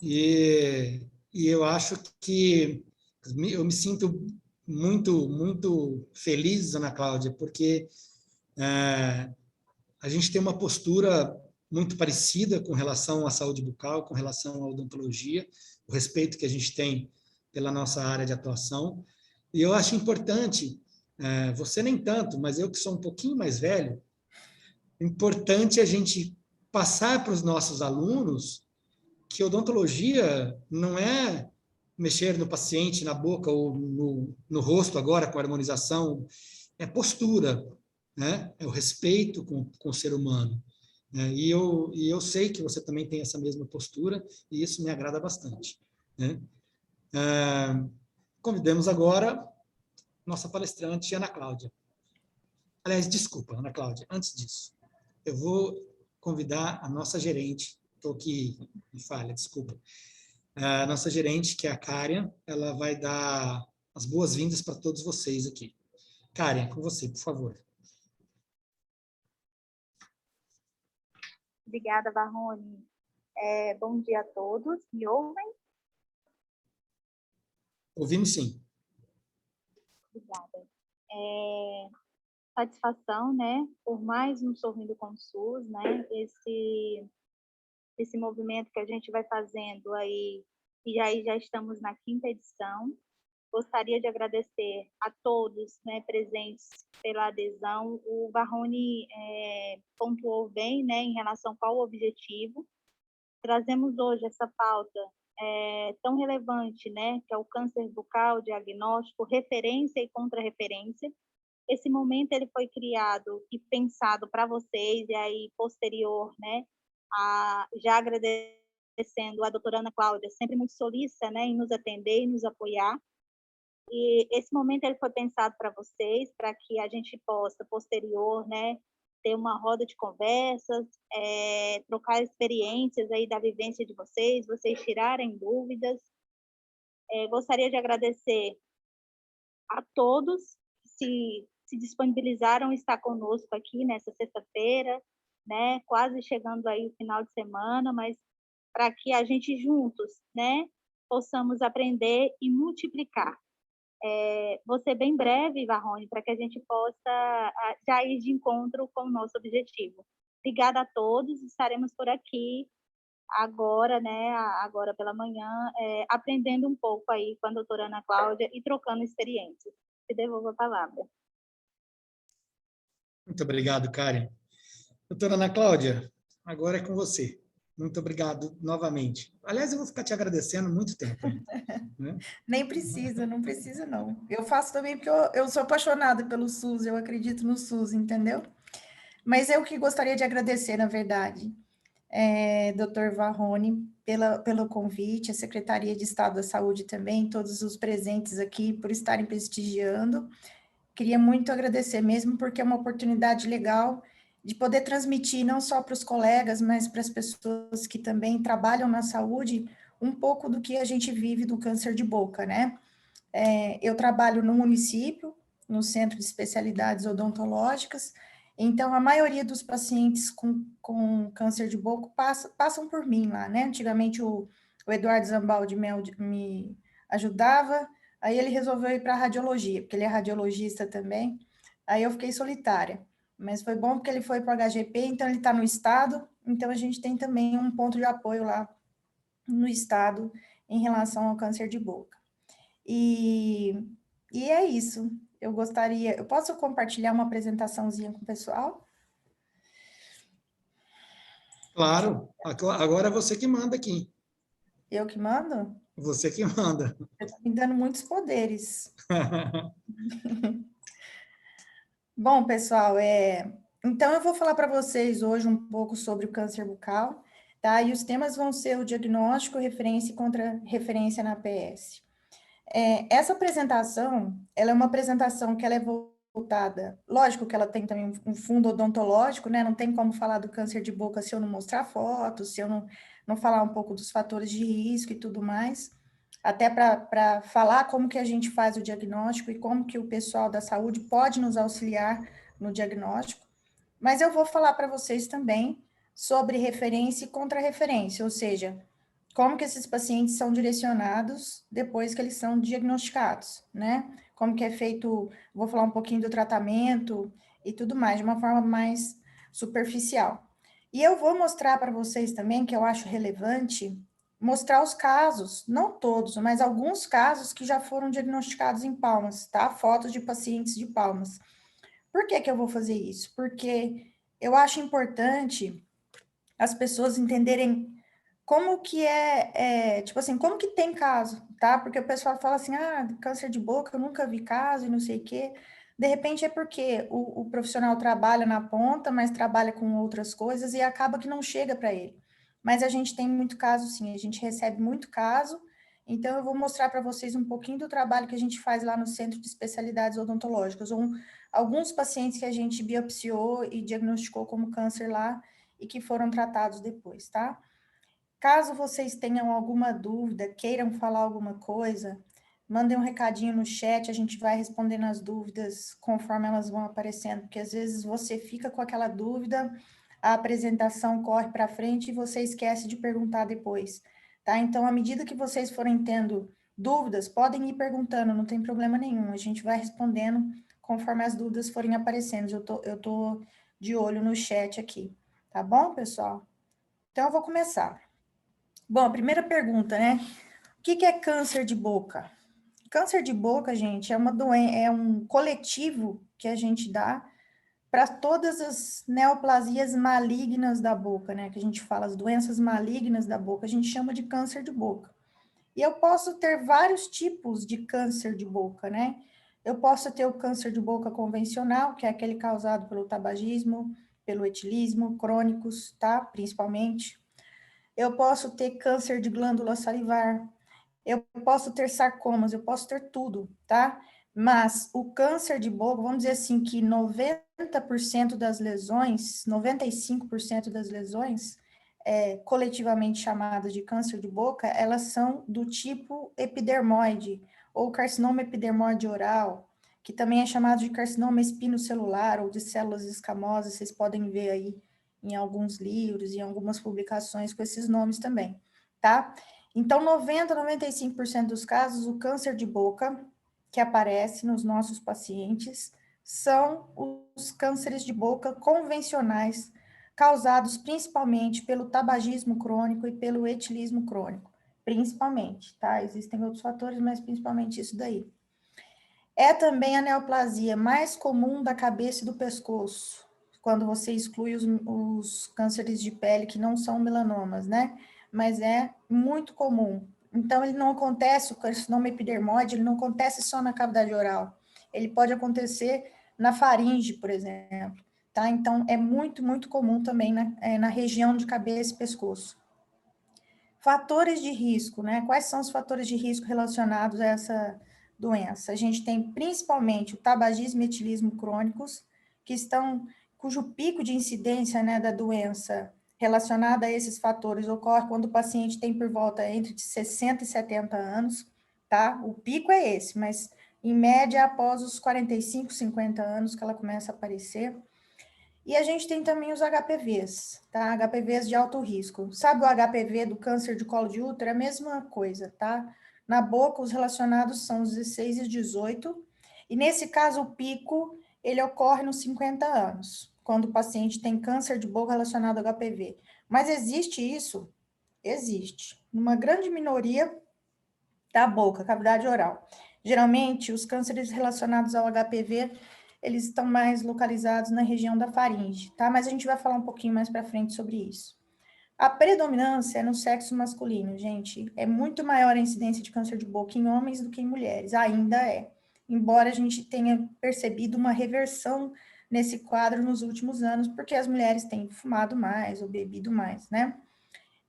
E eu acho que eu me sinto muito feliz, Ana Cláudia, porque a gente tem uma postura muito parecida com relação à saúde bucal, com relação à odontologia, o respeito que a gente tem pela nossa área de atuação. E eu acho importante, você nem tanto, mas eu que sou um pouquinho mais velho, importante a gente passar para os nossos alunos que odontologia não é mexer no paciente, na boca ou no rosto agora com harmonização, é postura, né? É o respeito com o ser humano. Né? E eu sei que você também tem essa mesma postura e isso me agrada bastante. Né? Convidamos agora nossa palestrante, Ana Cláudia. Aliás, desculpa, Ana Cláudia, antes disso, eu vou convidar a nossa gerente, estou aqui em falha, desculpa, a nossa gerente, que é a Karen, ela vai dar as boas-vindas para todos vocês aqui. Karen, com você, por favor. Obrigada, Varrone. Bom dia a todos. Me ouvem? Ouvimos sim. Obrigada. Satisfação, né, por mais um Sorrindo com o SUS, né, esse movimento que a gente vai fazendo aí, e aí já estamos na 5ª edição. Gostaria de agradecer a todos, né, presentes pela adesão. O Varrone pontuou bem, né, em relação ao objetivo. Trazemos hoje essa pauta tão relevante, né, que é o câncer bucal, diagnóstico, referência e contra-referência. Esse momento ele foi criado e pensado para vocês, e aí posterior, né, já agradecendo a doutora Ana Cláudia, sempre muito solícita, né, em nos atender e nos apoiar. E esse momento ele foi pensado para vocês, para que a gente possa, posterior, né, ter uma roda de conversas, trocar experiências aí da vivência de vocês tirarem dúvidas. Gostaria de agradecer a todos que se disponibilizaram a estar conosco aqui nessa sexta-feira, né, quase chegando aí o final de semana, mas para que a gente juntos, né, possamos aprender e multiplicar. Vou ser bem breve, Varrone, para que a gente possa já ir de encontro com o nosso objetivo. Obrigada a todos, estaremos por aqui agora, né, agora pela manhã, aprendendo um pouco aí com a doutora Ana Cláudia e trocando experiências. Te devolvo a palavra. Muito obrigado, Karen. Doutora Ana Cláudia, agora é com você. Muito obrigado novamente. Aliás, eu vou ficar te agradecendo muito tempo. Né? Nem precisa, não precisa, não. Eu faço também porque eu sou apaixonada pelo SUS, eu acredito no SUS, entendeu? Mas eu que gostaria de agradecer, na verdade, Dr. Varrone, pelo convite, a Secretaria de Estado da Saúde também, todos os presentes aqui, por estarem prestigiando. Queria muito agradecer mesmo, porque é uma oportunidade legal de poder transmitir não só para os colegas, mas para as pessoas que também trabalham na saúde, um pouco do que a gente vive do câncer de boca, né? Eu trabalho no município, no Centro de Especialidades Odontológicas, então a maioria dos pacientes com câncer de boca passam por mim lá, né? Antigamente o Eduardo Zambaldi me ajudava, aí ele resolveu ir para a radiologia, porque ele é radiologista também, aí eu fiquei solitária. Mas foi bom porque ele foi para o HGP, então ele está no estado, então a gente tem também um ponto de apoio lá no estado em relação ao câncer de boca. E é isso. Eu posso compartilhar uma apresentaçãozinha com o pessoal? Claro, agora é você que manda aqui. Eu que mando? Você que manda. Eu estou me dando muitos poderes. Bom, pessoal, então eu vou falar para vocês hoje um pouco sobre o câncer bucal, tá? E os temas vão ser o diagnóstico, referência e contra-referência na APS. Essa apresentação, ela é uma apresentação que ela é voltada, lógico que ela tem também um fundo odontológico, né? Não tem como falar do câncer de boca se eu não mostrar fotos, se eu não falar um pouco dos fatores de risco e tudo mais, até para falar como que a gente faz o diagnóstico e como que o pessoal da saúde pode nos auxiliar no diagnóstico. Mas eu vou falar para vocês também sobre referência e contra-referência, ou seja, como que esses pacientes são direcionados depois que eles são diagnosticados, né? Como que é feito, vou falar um pouquinho do tratamento e tudo mais, de uma forma mais superficial. E eu vou mostrar para vocês também, que eu acho relevante, mostrar os casos, não todos, mas alguns casos que já foram diagnosticados em Palmas, tá? Fotos de pacientes de Palmas. Por que que eu vou fazer isso? Porque eu acho importante as pessoas entenderem como que tipo assim, como que tem caso, tá? Porque o pessoal fala assim, câncer de boca, eu nunca vi caso e não sei o quê. De repente é porque o profissional trabalha na ponta, mas trabalha com outras coisas e acaba que não chega para ele. Mas a gente tem muito caso, sim, a gente recebe muito caso. Então, eu vou mostrar para vocês um pouquinho do trabalho que a gente faz lá no Centro de Especialidades Odontológicas, alguns pacientes que a gente biopsiou e diagnosticou como câncer lá e que foram tratados depois, tá? Caso vocês tenham alguma dúvida, queiram falar alguma coisa, mandem um recadinho no chat, a gente vai respondendo as dúvidas conforme elas vão aparecendo, porque às vezes você fica com aquela dúvida, a apresentação corre para frente e você esquece de perguntar depois, tá? Então, à medida que vocês forem tendo dúvidas, podem ir perguntando, não tem problema nenhum, a gente vai respondendo conforme as dúvidas forem aparecendo. Eu tô de olho no chat aqui, tá bom, pessoal? Então, eu vou começar. Bom, a primeira pergunta, né? O que é câncer de boca? Câncer de boca, gente, é uma doença, é um coletivo que a gente dá para todas as neoplasias malignas da boca, né? Que a gente fala, as doenças malignas da boca, a gente chama de câncer de boca. E eu posso ter vários tipos de câncer de boca, né? Eu posso ter o câncer de boca convencional, que é aquele causado pelo tabagismo, pelo etilismo, crônicos, tá? Principalmente. Eu posso ter câncer de glândula salivar, eu posso ter sarcomas, eu posso ter tudo, tá? Mas o câncer de boca, vamos dizer assim, que 90% das lesões, 95% das lesões, coletivamente chamadas de câncer de boca, elas são do tipo epidermoide, ou carcinoma epidermoide oral, que também é chamado de carcinoma espinocelular, ou de células escamosas, vocês podem ver aí em alguns livros e em algumas publicações com esses nomes também, tá? Então, 95% dos casos, o câncer de boca que aparece nos nossos pacientes são os cânceres de boca convencionais, causados principalmente pelo tabagismo crônico e pelo etilismo crônico, principalmente, tá? Existem outros fatores, mas principalmente isso daí. É também a neoplasia mais comum da cabeça e do pescoço, quando você exclui os cânceres de pele que não são melanomas, né? Mas é muito comum. Então, ele não acontece, o carcinoma epidermoide, ele não acontece só na cavidade oral. Ele pode acontecer na faringe, por exemplo, tá? Então, é muito, muito comum também na região de cabeça e pescoço. Fatores de risco, né? Quais são os fatores de risco relacionados a essa doença? A gente tem principalmente o tabagismo e etilismo crônicos, cujo pico de incidência, né, da doença relacionada a esses fatores ocorre quando o paciente tem por volta entre 60 e 70 anos, tá? O pico é esse, mas em média após os 45, 50 anos que ela começa a aparecer. E a gente tem também os HPVs, tá? HPVs de alto risco. Sabe o HPV do câncer de colo de útero? É a mesma coisa, tá? Na boca, os relacionados são os 16 e os 18. E nesse caso, o pico, ele ocorre nos 50 anos, quando o paciente tem câncer de boca relacionado ao HPV. Mas existe isso? Existe. Numa grande minoria da boca, cavidade oral. Geralmente, os cânceres relacionados ao HPV, eles estão mais localizados na região da faringe, tá? Mas a gente vai falar um pouquinho mais para frente sobre isso. A predominância é no sexo masculino, gente. É muito maior a incidência de câncer de boca em homens do que em mulheres, ainda é. Embora a gente tenha percebido uma reversão nesse quadro nos últimos anos, porque as mulheres têm fumado mais ou bebido mais, né?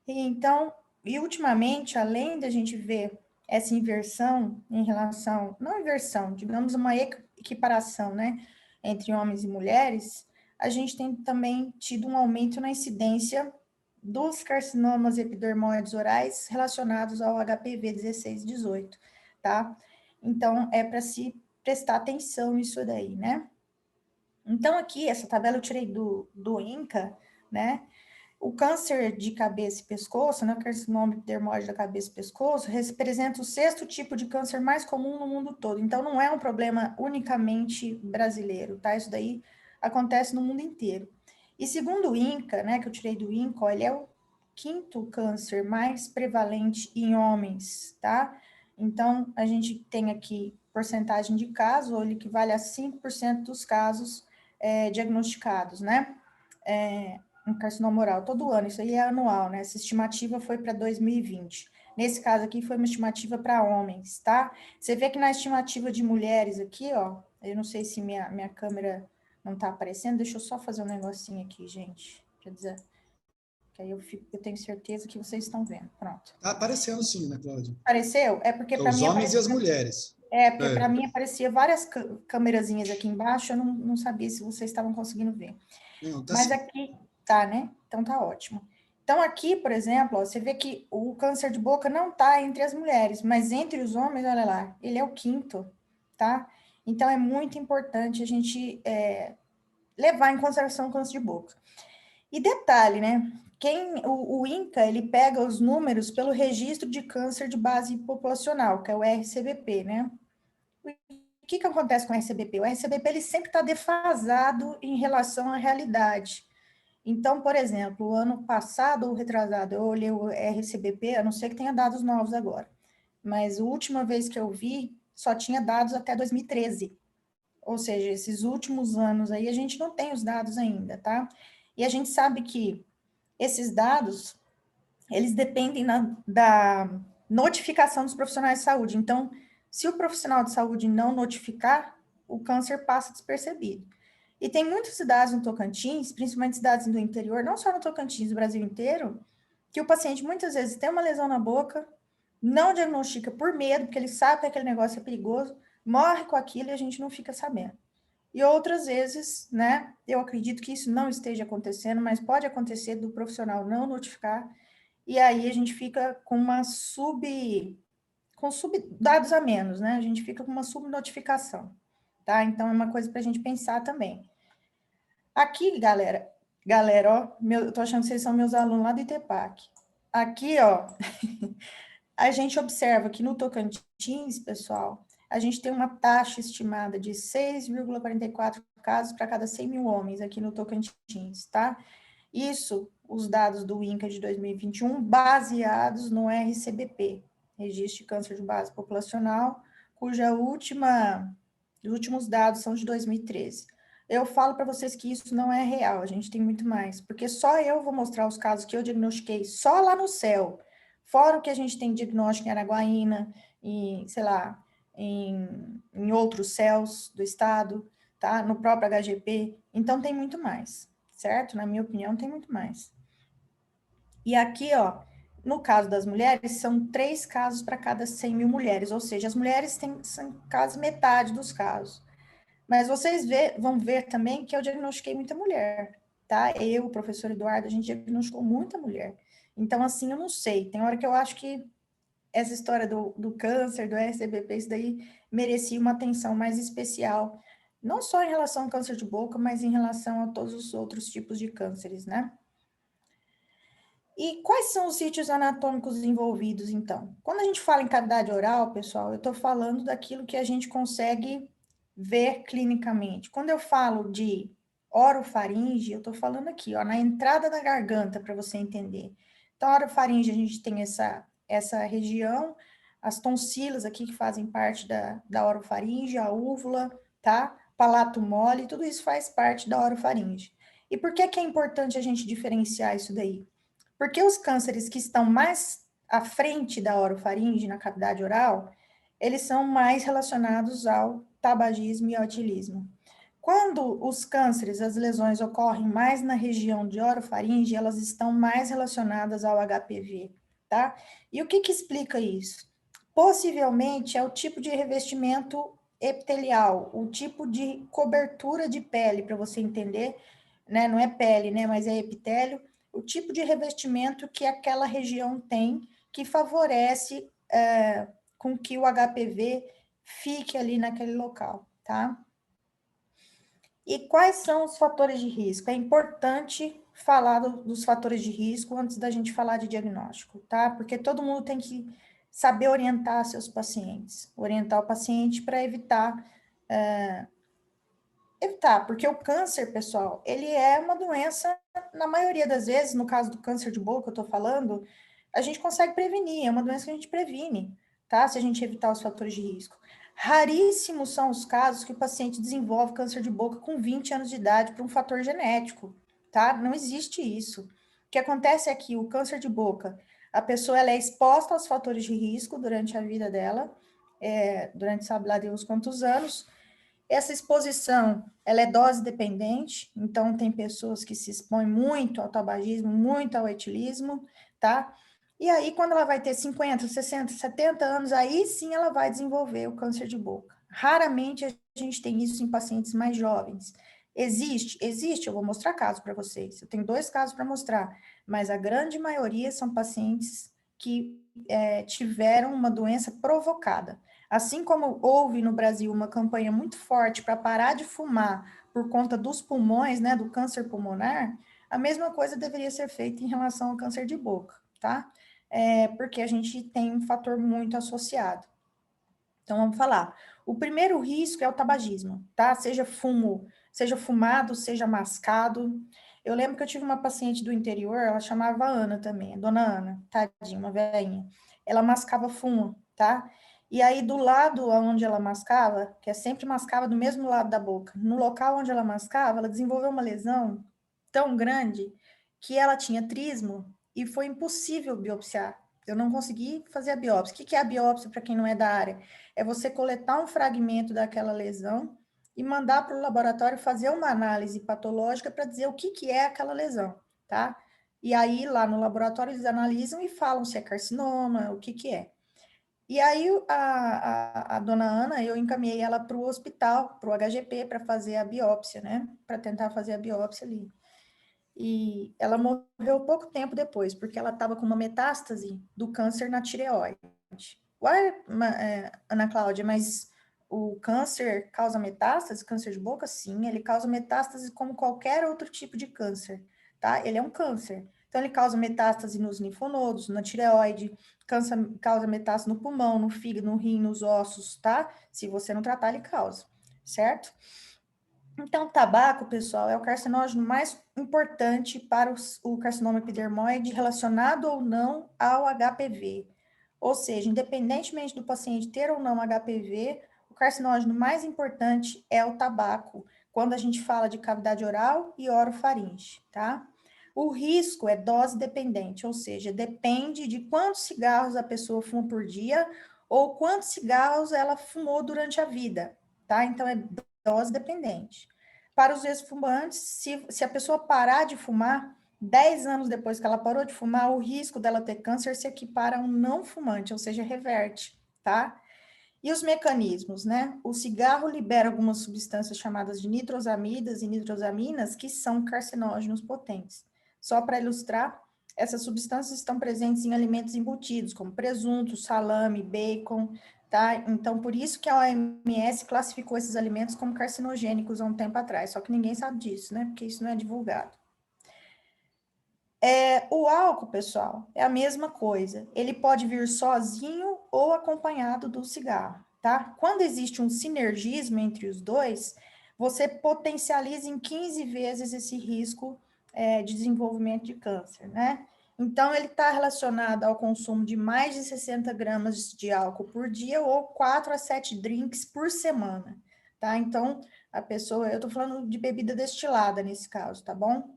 Então, e ultimamente, além da gente ver essa inversão em relação, não inversão, digamos uma equiparação, né, entre homens e mulheres, a gente tem também tido um aumento na incidência dos carcinomas epidermoides orais relacionados ao HPV 16 e 18, tá? Então, é para se prestar atenção nisso daí, né? Então, aqui, essa tabela eu tirei do INCA, né? O câncer de cabeça e pescoço, né, o carcinoma epidermoide da cabeça e pescoço, representa o 6º tipo de câncer mais comum no mundo todo. Então, não é um problema unicamente brasileiro, tá? Isso daí acontece no mundo inteiro. E segundo o INCA, né, que eu tirei do INCA, ó, ele é o 5º câncer mais prevalente em homens, tá? Então, a gente tem aqui porcentagem de casos, ele equivale a 5% dos casos diagnosticados, né? Um carcinoma oral, todo ano, isso aí é anual, né? Essa estimativa foi para 2020. Nesse caso aqui, foi uma estimativa para homens, tá? Você vê que na estimativa de mulheres aqui, ó, eu não sei se minha câmera não tá aparecendo, deixa eu só fazer um negocinho aqui, gente, quer dizer, que aí eu tenho certeza que vocês estão vendo, pronto. Tá aparecendo sim, né, Cláudia? Apareceu? É porque para Os mim homens e as apareceu... mulheres. porque para mim aparecia várias câmerazinhas aqui embaixo, eu não sabia se vocês estavam conseguindo ver. Não, tá Mas sim. aqui tá, né? Então tá ótimo. Então aqui, por exemplo, ó, você vê que o câncer de boca não tá entre as mulheres, mas entre os homens, olha lá, ele é o 5º, tá? Então é muito importante a gente levar em consideração o câncer de boca. E detalhe, né? O INCA, ele pega os números pelo Registro de Câncer de Base Populacional, que é o RCBP, né? O que acontece com o RCBP? O RCBP, ele sempre está defasado em relação à realidade. Então, por exemplo, o ano passado ou retrasado, eu olhei o RCBP, a não ser que tenha dados novos agora, mas a última vez que eu vi, só tinha dados até 2013. Ou seja, esses últimos anos aí, a gente não tem os dados ainda, tá? E a gente sabe que esses dados, eles dependem da notificação dos profissionais de saúde. Então, se o profissional de saúde não notificar, o câncer passa despercebido. E tem muitas cidades no Tocantins, principalmente cidades do interior, não só no Tocantins, no Brasil inteiro, que o paciente muitas vezes tem uma lesão na boca, não diagnostica por medo, porque ele sabe que aquele negócio é perigoso, morre com aquilo e a gente não fica sabendo. E outras vezes, né, eu acredito que isso não esteja acontecendo, mas pode acontecer do profissional não notificar, e aí a gente fica com dados a menos, né? A gente fica com uma subnotificação, tá? Então é uma coisa para a gente pensar também. Aqui, galera, ó, eu tô achando que vocês são meus alunos lá do ITEPAC. Aqui, ó, a gente observa que no Tocantins, pessoal, a gente tem uma taxa estimada de 6,44 casos para cada 100 mil homens aqui no Tocantins, tá? Isso, os dados do INCA de 2021, baseados no RCBP, Registro de Câncer de Base Populacional, os últimos dados são de 2013. Eu falo para vocês que isso não é real, a gente tem muito mais, porque só eu vou mostrar os casos que eu diagnostiquei só lá no céu, fora o que a gente tem diagnóstico em Araguaína, sei lá, em outros céus do estado, tá? No próprio HGP, então tem muito mais, certo? Na minha opinião, tem muito mais. E aqui, ó, no caso das mulheres, são 3 casos para cada 100 mil mulheres, ou seja, as mulheres são quase metade dos casos. Mas vocês vão ver também que eu diagnostiquei muita mulher, tá? Eu, o professor Eduardo, a gente diagnosticou muita mulher. Então, assim, eu não sei. Tem hora que eu acho que essa história do câncer, do RCBP, isso daí merecia uma atenção mais especial. Não só em relação ao câncer de boca, mas em relação a todos os outros tipos de cânceres, né? E quais são os sítios anatômicos envolvidos, então? Quando a gente fala em cavidade oral, pessoal, eu estou falando daquilo que a gente consegue ver clinicamente. Quando eu falo de orofaringe, eu estou falando aqui, ó, na entrada da garganta, para você entender. Então, a orofaringe, a gente tem essa região, as tonsilas aqui que fazem parte da orofaringe, a úvula, tá? Palato mole, tudo isso faz parte da orofaringe. E por que é importante a gente diferenciar isso daí? Porque os cânceres que estão mais à frente da orofaringe, na cavidade oral, eles são mais relacionados ao tabagismo e ao etilismo. Quando os cânceres, as lesões ocorrem mais na região de orofaringe, elas estão mais relacionadas ao HPV, tá? E o que explica isso? Possivelmente é o tipo de revestimento epitelial, o tipo de cobertura de pele, para você entender, né? Não é pele, né? Mas é epitélio, o tipo de revestimento que aquela região tem, que favorece com que o HPV fique ali naquele local, tá? E quais são os fatores de risco? É importante falar dos fatores de risco antes da gente falar de diagnóstico, tá? Porque todo mundo tem que saber orientar seus pacientes, orientar o paciente para evitar, porque o câncer, pessoal, ele é uma doença, na maioria das vezes, no caso do câncer de boca, eu tô falando, a gente consegue prevenir, é uma doença que a gente previne, tá? Se a gente evitar os fatores de risco. Raríssimos são os casos que o paciente desenvolve câncer de boca com 20 anos de idade por um fator genético, tá? Não existe isso. O que acontece é que o câncer de boca, a pessoa ela é exposta aos fatores de risco durante a vida dela, durante sabe lá Deus quantos anos. Essa exposição, ela é dose dependente, então tem pessoas que se expõem muito ao tabagismo, muito ao etilismo, tá? E aí, quando ela vai ter 50, 60, 70 anos, aí sim ela vai desenvolver o câncer de boca. Raramente a gente tem isso em pacientes mais jovens. Existe? Existe, eu vou mostrar casos para vocês. Eu tenho 2 casos para mostrar, mas a grande maioria são pacientes que tiveram uma doença provocada. Assim como houve no Brasil uma campanha muito forte para parar de fumar por conta dos pulmões, né, do câncer pulmonar, a mesma coisa deveria ser feita em relação ao câncer de boca, tá? Porque a gente tem um fator muito associado. Então, vamos falar. O primeiro risco é o tabagismo, tá? Seja fumado, seja mascado. Eu lembro que eu tive uma paciente do interior, ela chamava Ana também, a dona Ana, tadinha, uma velhinha. Ela mascava fumo, tá? E aí, do lado onde ela mascava, que é sempre mascava do mesmo lado da boca, no local onde ela mascava, ela desenvolveu uma lesão tão grande que ela tinha trismo e foi impossível biopsiar. Eu não consegui fazer a biópsia. O que é a biópsia para quem não é da área? É você coletar um fragmento daquela lesão e mandar para o laboratório fazer uma análise patológica para dizer o que é aquela lesão, tá? E aí, lá no laboratório, eles analisam e falam se é carcinoma, o que é. E aí, a dona Ana, eu encaminhei ela para o hospital, para o HGP, para fazer a biópsia, né? Para tentar fazer a biópsia ali. E ela morreu pouco tempo depois, porque ela estava com uma metástase do câncer na tireoide. Uai, Ana Cláudia, mas o câncer causa metástase, câncer de boca? Sim, ele causa metástase como qualquer outro tipo de câncer, tá? Ele é um câncer. Então, ele causa metástase nos linfonodos, na tireoide, causa metástase no pulmão, no fígado, no rim, nos ossos, tá? Se você não tratar, ele causa, certo? Então, o tabaco, pessoal, é o carcinógeno mais importante para o carcinoma epidermoide relacionado ou não ao HPV. Ou seja, independentemente do paciente ter ou não HPV, o carcinógeno mais importante é o tabaco, quando a gente fala de cavidade oral e orofaringe, tá? O risco é dose dependente, ou seja, depende de quantos cigarros a pessoa fuma por dia ou quantos cigarros ela fumou durante a vida, tá? Então, é dose dependente. Para os ex-fumantes, se a pessoa parar de fumar, 10 anos depois que ela parou de fumar, o risco dela ter câncer se equipara a um não fumante, ou seja, reverte, tá? E os mecanismos, né? O cigarro libera algumas substâncias chamadas de nitrosamidas e nitrosaminas, que são carcinógenos potentes. Só para ilustrar, essas substâncias estão presentes em alimentos embutidos, como presunto, salame, bacon, tá? Então, por isso que a OMS classificou esses alimentos como carcinogênicos há um tempo atrás, só que ninguém sabe disso, né? Porque isso não é divulgado. O álcool, pessoal, é a mesma coisa. Ele pode vir sozinho ou acompanhado do cigarro, tá? Quando existe um sinergismo entre os dois, você potencializa em 15 vezes esse risco de desenvolvimento de câncer, né? Então, ele está relacionado ao consumo de mais de 60 gramas de álcool por dia ou 4 a 7 drinks por semana, tá? Então, a pessoa, eu tô falando de bebida destilada nesse caso, tá bom?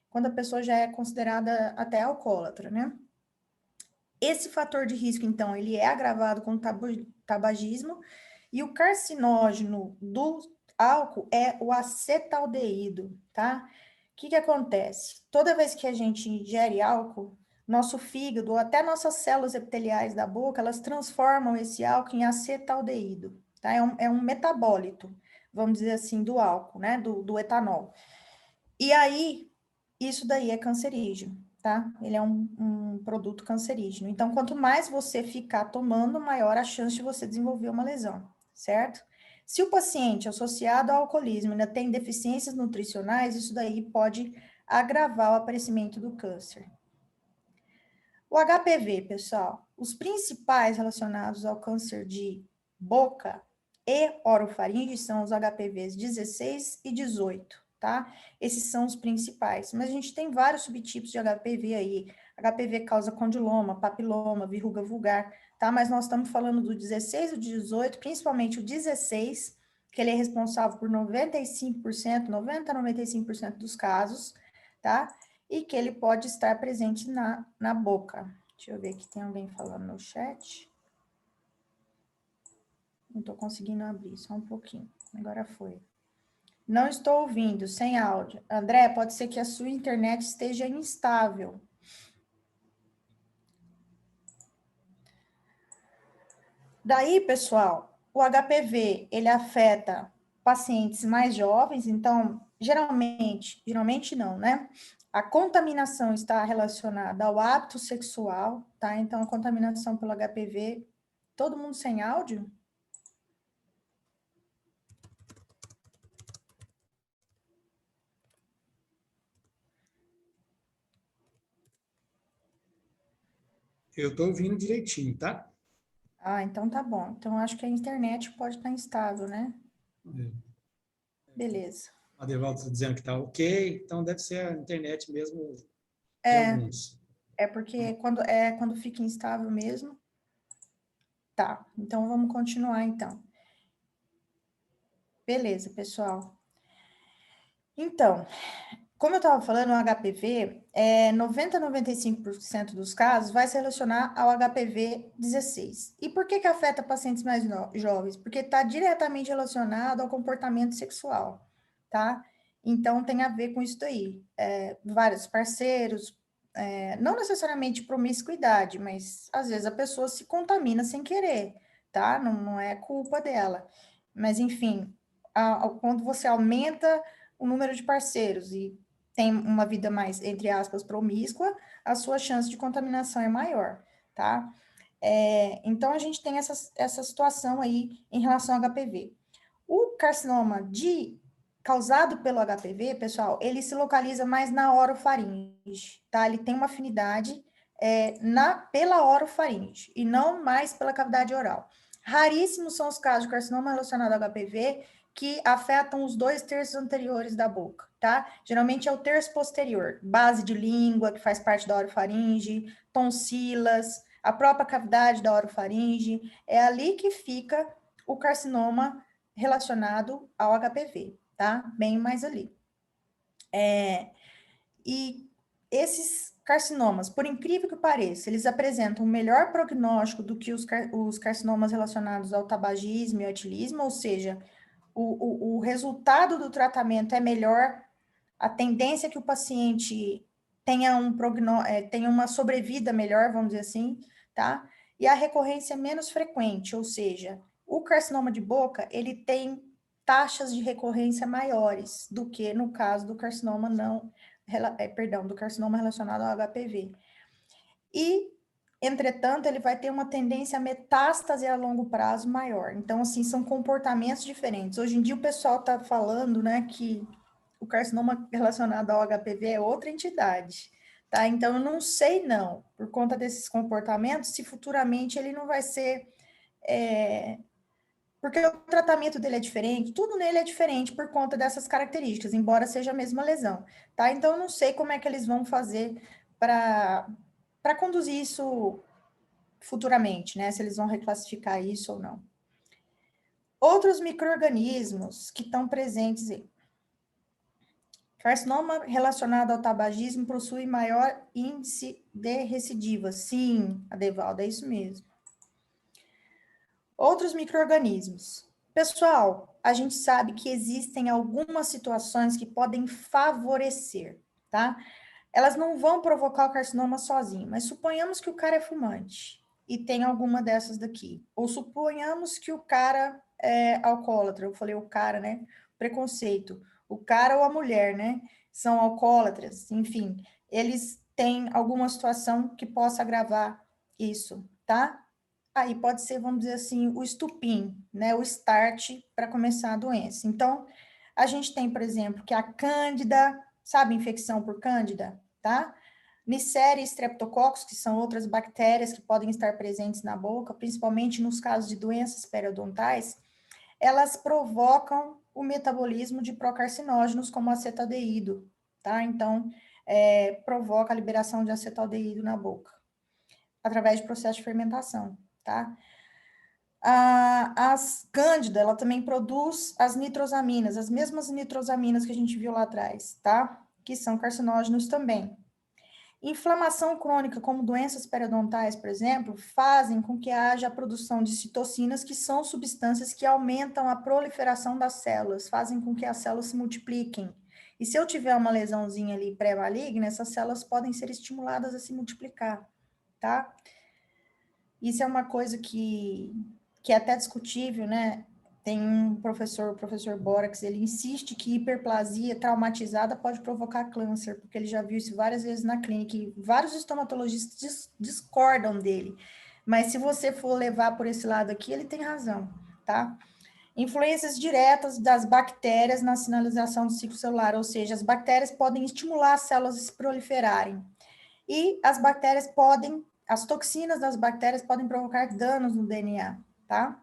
Quando a pessoa já é considerada até alcoólatra, né? Esse fator de risco, então, ele é agravado com o tabagismo e o carcinógeno do álcool é o acetaldeído, tá? O que acontece? Toda vez que a gente ingere álcool, nosso fígado ou até nossas células epiteliais da boca, elas transformam esse álcool em acetaldeído, tá? É um metabólito, vamos dizer assim, do álcool, né? Do etanol. E aí, isso daí é cancerígeno, tá? Ele é um produto cancerígeno. Então, quanto mais você ficar tomando, maior a chance de você desenvolver uma lesão, certo? Se o paciente associado ao alcoolismo ainda tem deficiências nutricionais, isso daí pode agravar o aparecimento do câncer. O HPV, pessoal, os principais relacionados ao câncer de boca e orofaringe são os HPVs 16 e 18, tá? Esses são os principais, mas a gente tem vários subtipos de HPV aí. HPV causa condiloma, papiloma, verruga vulgar, tá? Mas nós estamos falando do 16 e do 18, principalmente o 16, que ele é responsável por 95%, 90 a 95% dos casos, tá? E que ele pode estar presente na boca. Deixa eu ver aqui, tem alguém falando no chat. Não estou conseguindo abrir, só um pouquinho. Agora foi. Não estou ouvindo, sem áudio. André, pode ser que a sua internet esteja instável. Daí, pessoal, o HPV, ele afeta pacientes mais jovens, então, geralmente não, né? A contaminação está relacionada ao hábito sexual, tá? Então, a contaminação pelo HPV, todo mundo sem áudio? Eu estou ouvindo direitinho, tá? Ah, então tá bom. Então, acho que a internet pode estar instável, né? Beleza. A Devaldo está dizendo que está ok, então deve ser a internet mesmo de É, alguns. é porque quando fica instável mesmo. Tá, então vamos continuar então. Beleza, pessoal. Então, como eu estava falando, o HPV, 90 a 95% dos casos vai se relacionar ao HPV 16. E por que afeta pacientes mais jovens? Porque está diretamente relacionado ao comportamento sexual, tá? Então, tem a ver com isso daí. Vários parceiros, não necessariamente promiscuidade, mas às vezes a pessoa se contamina sem querer, tá? Não é culpa dela. Mas, enfim, quando você aumenta o número de parceiros e tem uma vida mais, entre aspas, promíscua, a sua chance de contaminação é maior, tá? Então, a gente tem essa situação aí em relação ao HPV. O carcinoma causado pelo HPV, pessoal, ele se localiza mais na orofaringe, tá? Ele tem uma afinidade pela orofaringe e não mais pela cavidade oral. Raríssimos são os casos de carcinoma relacionado ao HPV que afetam os 2 terços anteriores da boca, tá? Geralmente é o terço posterior, base de língua, que faz parte da orofaringe, tonsilas, a própria cavidade da orofaringe, é ali que fica o carcinoma relacionado ao HPV, tá? Bem mais ali. E esses carcinomas, por incrível que pareça, eles apresentam um melhor prognóstico do que os carcinomas relacionados ao tabagismo e ao etilismo, ou seja, o resultado do tratamento é melhor, a tendência é que o paciente tenha tenha uma sobrevida melhor, vamos dizer assim, tá? E a recorrência é menos frequente, ou seja, o carcinoma de boca, ele tem taxas de recorrência maiores do que no caso do carcinoma do carcinoma relacionado ao HPV. E, entretanto, ele vai ter uma tendência a metástase a longo prazo maior. Então, assim, são comportamentos diferentes. Hoje em dia, o pessoal está falando, né, que o carcinoma relacionado ao HPV é outra entidade, tá? Então, eu não sei, não, por conta desses comportamentos, se futuramente ele não vai ser... Porque o tratamento dele é diferente, tudo nele é diferente por conta dessas características, embora seja a mesma lesão, tá? Então, eu não sei como é que eles vão fazer para conduzir isso futuramente, né? Se eles vão reclassificar isso ou não. Outros micro-organismos que estão presentes aí. Carcinoma relacionado ao tabagismo possui maior índice de recidiva. Sim, Adevaldo, é isso mesmo. Outros micro-organismos. Pessoal, a gente sabe que existem algumas situações que podem favorecer, tá? Elas não vão provocar o carcinoma sozinho, mas suponhamos que o cara é fumante e tem alguma dessas daqui. Ou suponhamos que o cara é alcoólatra, eu falei o cara, né? Preconceito. O cara ou a mulher, né? São alcoólatras, enfim, eles têm alguma situação que possa agravar isso, tá? Aí pode ser, vamos dizer assim, o estupim, né? O start para começar a doença. Então, a gente tem, por exemplo, que a Cândida sabe, infecção por cândida, tá? Neisseria e Streptococcus, que são outras bactérias que podem estar presentes na boca, principalmente nos casos de doenças periodontais, elas provocam o metabolismo de procarcinógenos como acetaldeído, tá? Então, provoca a liberação de acetaldeído na boca, através de processo de fermentação, tá? As cândida, ela também produz as nitrosaminas, as mesmas nitrosaminas que a gente viu lá atrás, tá? Que são carcinógenos também. Inflamação crônica, como doenças periodontais, por exemplo, fazem com que haja a produção de citocinas, que são substâncias que aumentam a proliferação das células, fazem com que as células se multipliquem. E se eu tiver uma lesãozinha ali pré-maligna, essas células podem ser estimuladas a se multiplicar, tá? Isso é uma coisa que é até discutível, né? Tem um professor, o professor Borax, ele insiste que hiperplasia traumatizada pode provocar câncer, porque ele já viu isso várias vezes na clínica, e vários estomatologistas discordam dele. Mas se você for levar por esse lado aqui, ele tem razão, tá? Influências diretas das bactérias na sinalização do ciclo celular, ou seja, as bactérias podem estimular as células a se proliferarem. E as toxinas das bactérias podem provocar danos no DNA, tá?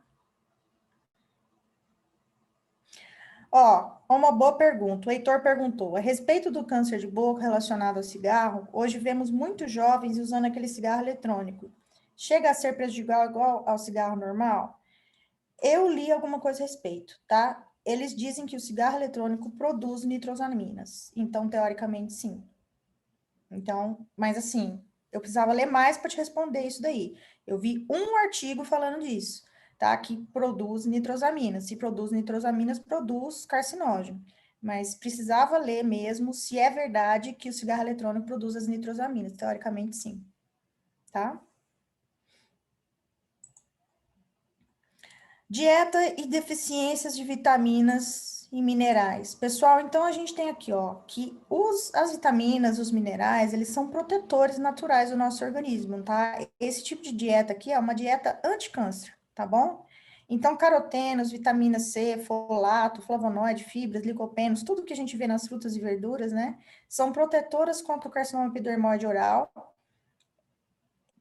Ó, uma boa pergunta. O Heitor perguntou: a respeito do câncer de boca relacionado ao cigarro, hoje vemos muitos jovens usando aquele cigarro eletrônico. Chega a ser prejudicial igual ao cigarro normal? Eu li alguma coisa a respeito, tá? Eles dizem que o cigarro eletrônico produz nitrosaminas. Então, teoricamente, sim. Então, mas assim, eu precisava ler mais para te responder isso daí. Eu vi um artigo falando disso, tá? Que produz nitrosaminas. Se produz nitrosaminas, produz carcinógeno. Mas precisava ler mesmo se é verdade que o cigarro eletrônico produz as nitrosaminas. Teoricamente, sim. Tá? Dieta e deficiências de vitaminas e minerais. Pessoal, então a gente tem aqui, ó, que as vitaminas, os minerais, eles são protetores naturais do nosso organismo, tá? Esse tipo de dieta aqui é uma dieta anti-câncer, tá bom? Então, carotenos, vitamina C, folato, flavonoide, fibras, licopenos, tudo que a gente vê nas frutas e verduras, né? São protetoras contra o carcinoma epidermoide oral,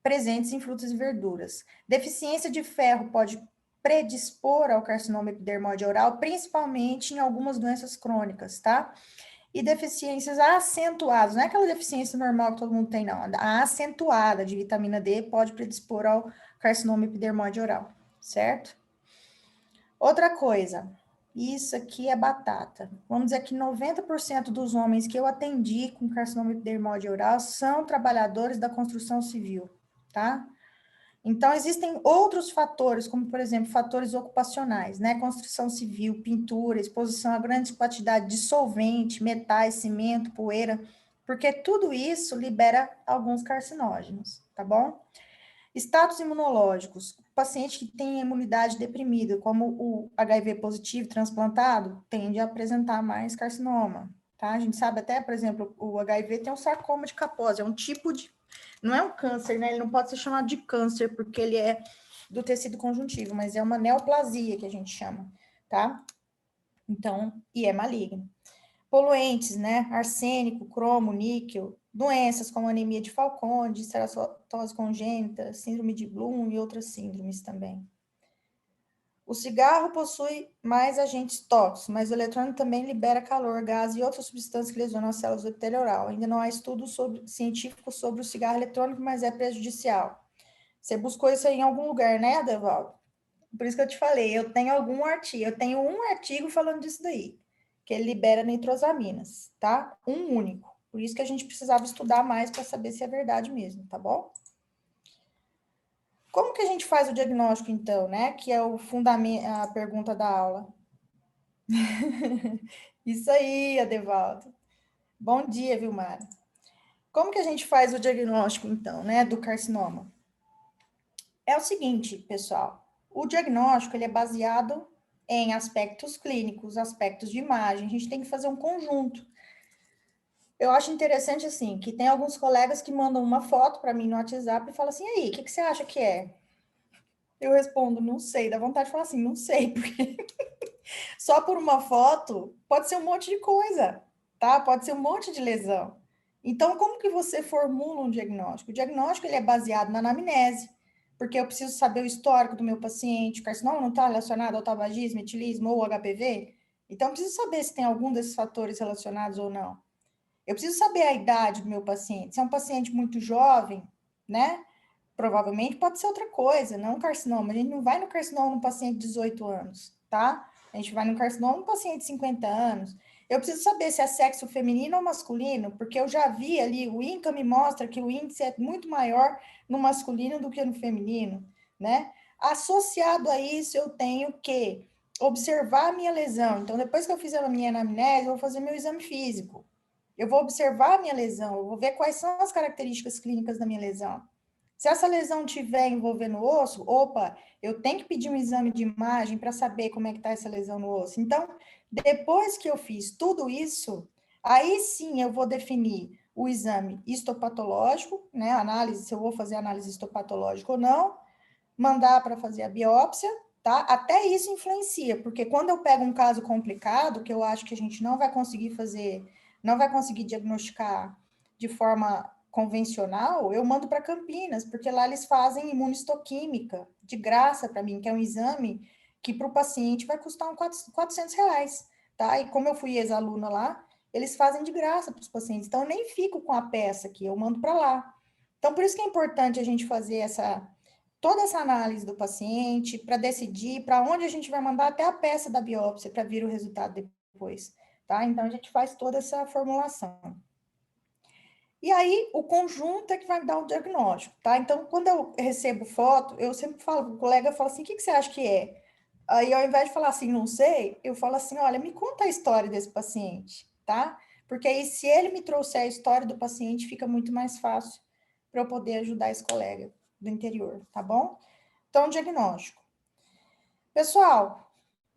presentes em frutas e verduras. Deficiência de ferro pode predispor ao carcinoma epidermoide oral, principalmente em algumas doenças crônicas, tá? E deficiências acentuadas, não é aquela deficiência normal que todo mundo tem, não. A acentuada de vitamina D pode predispor ao carcinoma epidermoide oral, certo? Outra coisa, isso aqui é batata. Vamos dizer que 90% dos homens que eu atendi com carcinoma epidermoide oral são trabalhadores da construção civil, tá? Então, existem outros fatores, como, por exemplo, fatores ocupacionais, né? Construção civil, pintura, exposição a grande quantidade de solvente, metais, cimento, poeira, porque tudo isso libera alguns carcinógenos, tá bom? Status imunológicos. O paciente que tem imunidade deprimida, como o HIV positivo transplantado, tende a apresentar mais carcinoma, tá? A gente sabe até, por exemplo, o HIV tem um sarcoma de Kaposi, é um tipo de... Não é um câncer, né? Ele não pode ser chamado de câncer, porque ele é do tecido conjuntivo, mas é uma neoplasia que a gente chama, tá? Então, e é maligno. Poluentes, né? Arsênico, cromo, níquel, doenças como anemia de Fanconi, ceratose congênita, síndrome de Bloom e outras síndromes também. O cigarro possui mais agentes tóxicos, mas o eletrônico também libera calor, gás e outras substâncias que lesionam as células do epitélio oral. Ainda não há estudo científico sobre o cigarro eletrônico, mas é prejudicial. Você buscou isso aí em algum lugar, né, Adevaldo? Por isso que eu te falei, eu tenho um artigo falando disso daí, que ele libera nitrosaminas, tá? Um único. Por isso que a gente precisava estudar mais para saber se é verdade mesmo, tá bom? Como que a gente faz o diagnóstico, então, né? Que é o fundamento, a pergunta da aula. Isso aí, Adevaldo. Bom dia, Vilmar. Como que a gente faz o diagnóstico, então, né, do carcinoma? É o seguinte, pessoal. O diagnóstico, ele é baseado em aspectos clínicos, aspectos de imagem. A gente tem que fazer um conjunto. Eu acho interessante, assim, que tem alguns colegas que mandam uma foto para mim no WhatsApp e falam assim, aí, o que você acha que é? Eu respondo, não sei, dá vontade de falar assim, não sei, porque só por uma foto pode ser um monte de coisa, tá? Pode ser um monte de lesão. Então, como que você formula um diagnóstico? O diagnóstico ele é baseado na anamnese, porque eu preciso saber o histórico do meu paciente, o carcinoma não está relacionado ao tabagismo, etilismo ou HPV, então eu preciso saber se tem algum desses fatores relacionados ou não. Eu preciso saber a idade do meu paciente. Se é um paciente muito jovem, né? Provavelmente pode ser outra coisa, não carcinoma. A gente não vai no carcinoma num paciente de 18 anos, tá? A gente vai no carcinoma num paciente de 50 anos. Eu preciso saber se é sexo feminino ou masculino, porque eu já vi ali, o INCA me mostra que o índice é muito maior no masculino do que no feminino, né? Associado a isso, eu tenho que observar a minha lesão. Então, depois que eu fizer a minha anamnese, eu vou fazer meu exame físico. Eu vou observar a minha lesão, eu vou ver quais são as características clínicas da minha lesão. Se essa lesão tiver envolvendo o osso, opa, eu tenho que pedir um exame de imagem para saber como é que está essa lesão no osso. Então, depois que eu fiz tudo isso, aí sim eu vou definir o exame histopatológico, né? Análise, se eu vou fazer análise histopatológica ou não, mandar para fazer a biópsia, tá? Até isso influencia, porque quando eu pego um caso complicado, que eu acho que a gente não vai conseguir fazer, não vai conseguir diagnosticar de forma convencional, eu mando para Campinas, porque lá eles fazem imunistoquímica de graça para mim, que é um exame que para o paciente vai custar uns R$ 400, tá? E como eu fui ex-aluna lá, eles fazem de graça para os pacientes, então eu nem fico com a peça aqui, eu mando para lá. Então, por isso que é importante a gente fazer toda essa análise do paciente para decidir para onde a gente vai mandar até a peça da biópsia para vir o resultado depois, tá? Então, a gente faz toda essa formulação. E aí, o conjunto é que vai dar o diagnóstico, tá? Então, quando eu recebo foto, eu sempre falo para o colega, eu falo assim, o que você acha que é? Aí, ao invés de falar assim, não sei, eu falo assim, olha, me conta a história desse paciente, tá? Porque aí, se ele me trouxer a história do paciente, fica muito mais fácil para eu poder ajudar esse colega do interior, tá bom? Então, diagnóstico. Pessoal,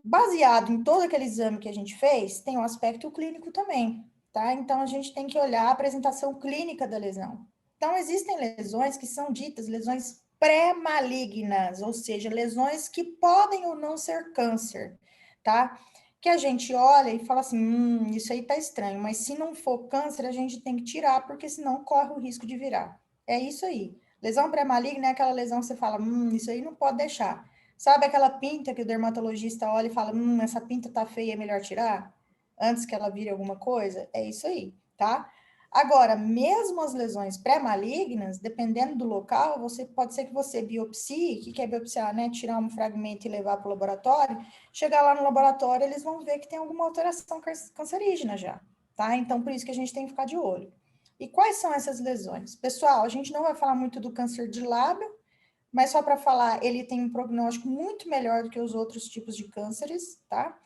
baseado em todo aquele exame que a gente fez, tem um aspecto clínico também, tá? Então, a gente tem que olhar a apresentação clínica da lesão. Então, existem lesões que são ditas lesões pré-malignas, ou seja, lesões que podem ou não ser câncer, tá? Que a gente olha e fala assim, isso aí tá estranho, mas se não for câncer, a gente tem que tirar, porque senão corre o risco de virar. É isso aí. Lesão pré-maligna é aquela lesão que você fala, isso aí não pode deixar. Sabe aquela pinta que o dermatologista olha e fala, essa pinta tá feia, é melhor tirar? Antes que ela vire alguma coisa? É isso aí, tá? Agora, mesmo as lesões pré-malignas, dependendo do local, pode ser que você biopsie, que quer biopsiar, né? Tirar um fragmento e levar para o laboratório. Chegar lá no laboratório, eles vão ver que tem alguma alteração cancerígena já, tá? Então, por isso que a gente tem que ficar de olho. E quais são essas lesões? Pessoal, a gente não vai falar muito do câncer de lábio, mas só para falar, ele tem um prognóstico muito melhor do que os outros tipos de cânceres, tá?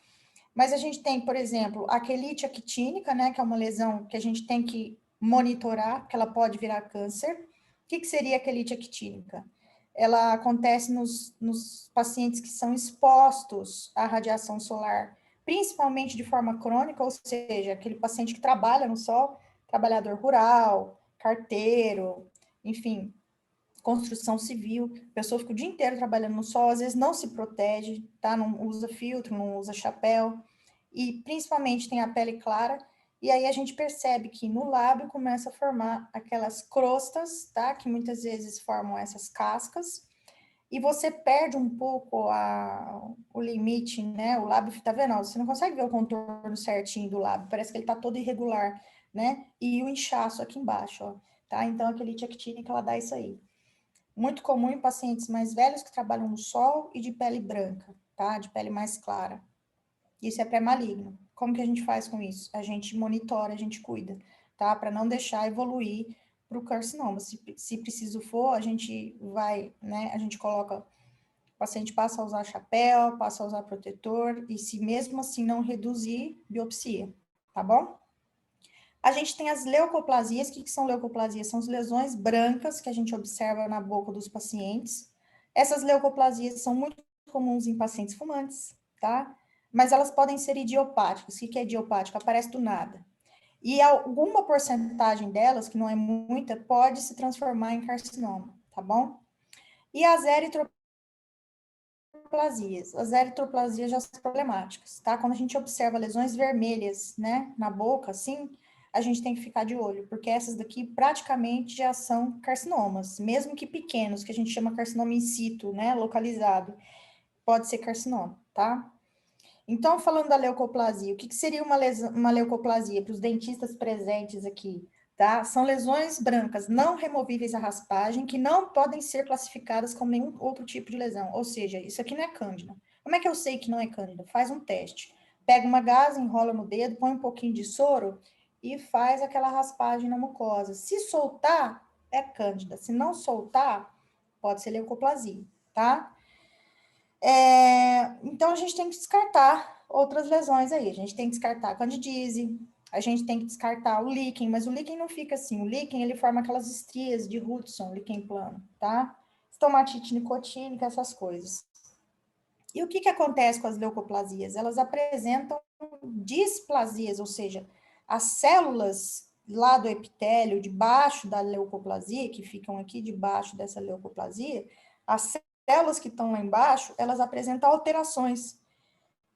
Mas a gente tem, por exemplo, a quelite actínica, né, que é uma lesão que a gente tem que monitorar, porque ela pode virar câncer. O que seria a quelite actínica? Ela acontece nos pacientes que são expostos à radiação solar, principalmente de forma crônica, ou seja, aquele paciente que trabalha no sol, trabalhador rural, carteiro, enfim, construção civil, a pessoa fica o dia inteiro trabalhando no sol, às vezes não se protege, tá? Não usa filtro, não usa chapéu, e principalmente tem a pele clara, e aí a gente percebe que no lábio começa a formar aquelas crostas, tá? Que muitas vezes formam essas cascas, e você perde um pouco o limite, né? O lábio fica venoso, você não consegue ver o contorno certinho do lábio, parece que ele tá todo irregular, né? E o inchaço aqui embaixo, ó, tá? Então, a quelite actínica, ela dá isso aí. Muito comum em pacientes mais velhos que trabalham no sol e de pele branca, tá? De pele mais clara. Isso é pré-maligno. Como que a gente faz com isso? A gente monitora, a gente cuida, tá? Para não deixar evoluir para o carcinoma. Se preciso for, a gente vai, né? A gente coloca, o paciente passa a usar chapéu, passa a usar protetor, e se mesmo assim não reduzir, biopsia, tá bom? A gente tem as leucoplasias. O que são leucoplasias? São as lesões brancas que a gente observa na boca dos pacientes. Essas leucoplasias são muito comuns em pacientes fumantes, tá? Mas elas podem ser idiopáticas. O que é idiopático? Aparece do nada. E alguma porcentagem delas, que não é muita, pode se transformar em carcinoma, tá bom? E as eritroplasias. As eritroplasias já são problemáticas, tá? Quando a gente observa lesões vermelhas, né, na boca, assim, a gente tem que ficar de olho, porque essas daqui praticamente já são carcinomas, mesmo que pequenos, que a gente chama carcinoma in situ, né, localizado, pode ser carcinoma, tá? Então, falando da leucoplasia, o que seria uma leucoplasia para os dentistas presentes aqui? Tá? São lesões brancas não removíveis à raspagem que não podem ser classificadas como nenhum outro tipo de lesão. Ou seja, isso aqui não é cândida. Como é que eu sei que não é cândida? Faz um teste. Pega uma gasa, enrola no dedo, põe um pouquinho de soro e faz aquela raspagem na mucosa. Se soltar, é cândida. Se não soltar, pode ser leucoplasia, tá? Então, a gente tem que descartar outras lesões aí. A gente tem que descartar a candidíase, a gente tem que descartar o líquen, mas o líquen não fica assim. O líquen, ele forma aquelas estrias de Hudson, líquen plano, tá? Estomatite nicotínica, essas coisas. E o que acontece com as leucoplasias? Elas apresentam displasias, ou seja, as células lá do epitélio, debaixo da leucoplasia, que ficam aqui debaixo dessa leucoplasia, as células que estão lá embaixo, elas apresentam alterações,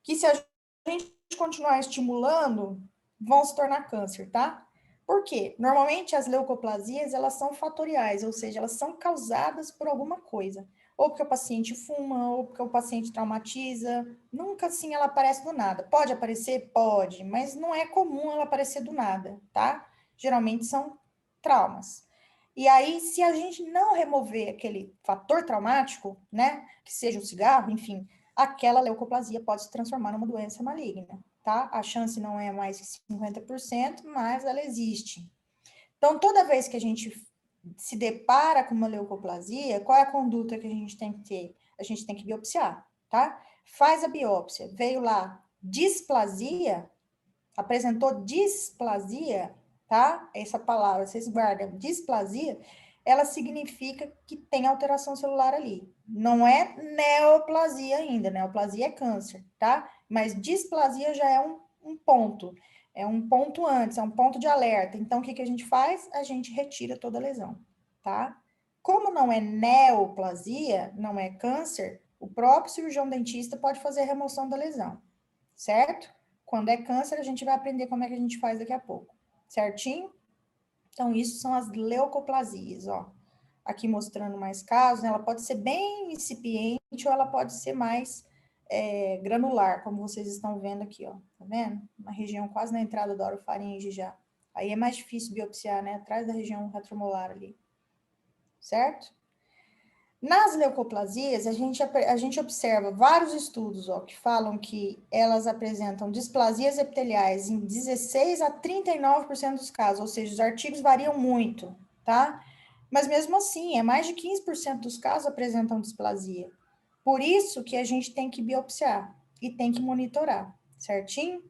que se a gente continuar estimulando, vão se tornar câncer, tá? Por quê? Normalmente as leucoplasias, elas são fatoriais, ou seja, elas são causadas por alguma coisa. Ou porque o paciente fuma, ou porque o paciente traumatiza. Nunca assim ela aparece do nada. Pode aparecer? Pode, mas não é comum ela aparecer do nada, tá? Geralmente são traumas. E aí, se a gente não remover aquele fator traumático, né, que seja o cigarro, enfim, aquela leucoplasia pode se transformar numa doença maligna, tá? A chance não é mais que 50%, mas ela existe. Então, toda vez que a gente se depara com uma leucoplasia, qual é a conduta que a gente tem que ter? A gente tem que biopsiar, tá? Faz a biópsia, veio lá displasia, apresentou displasia, tá? Essa palavra, vocês guardam, displasia, ela significa que tem alteração celular ali. Não é neoplasia ainda, neoplasia é câncer, tá? Mas displasia já é um ponto, é um ponto antes, é um ponto de alerta. Então, o que a gente faz? A gente retira toda a lesão, tá? Como não é neoplasia, não é câncer, o próprio cirurgião dentista pode fazer a remoção da lesão, certo? Quando é câncer, a gente vai aprender como é que a gente faz daqui a pouco, certinho? Então, isso são as leucoplasias, ó. Aqui mostrando mais casos, né? Ela pode ser bem incipiente ou ela pode ser mais granular, como vocês estão vendo aqui, ó. Tá vendo? Uma região quase na entrada da orofaringe já. Aí é mais difícil biopsiar, né? Atrás da região retromolar ali. Certo? Nas leucoplasias, a gente observa vários estudos, ó, que falam que elas apresentam displasias epiteliais em 16 a 39% dos casos, ou seja, os artigos variam muito, tá? Mas mesmo assim, mais de 15% dos casos apresentam displasia. Por isso que a gente tem que biopsiar e tem que monitorar, certinho?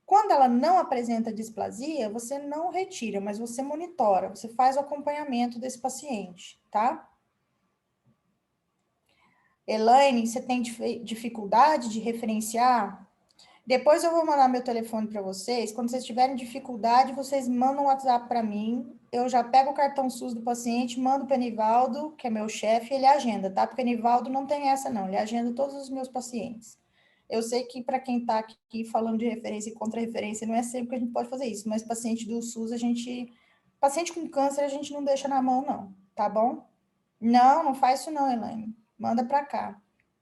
Quando ela não apresenta displasia, você não retira, mas você monitora, você faz o acompanhamento desse paciente, tá? Elaine, você tem dificuldade de referenciar? Depois eu vou mandar meu telefone para vocês. Quando vocês tiverem dificuldade, vocês mandam um WhatsApp para mim. Eu já pego o cartão SUS do paciente, mando para o Nivaldo, que é meu chefe, ele agenda, tá? Porque o Nivaldo não tem essa, não. Ele agenda todos os meus pacientes. Eu sei que para quem está aqui falando de referência e contra-referência, não é sempre que a gente pode fazer isso, mas paciente do SUS, paciente com câncer, a gente não deixa na mão, não. Tá bom? Não, não faz isso não, Elaine. Manda para cá,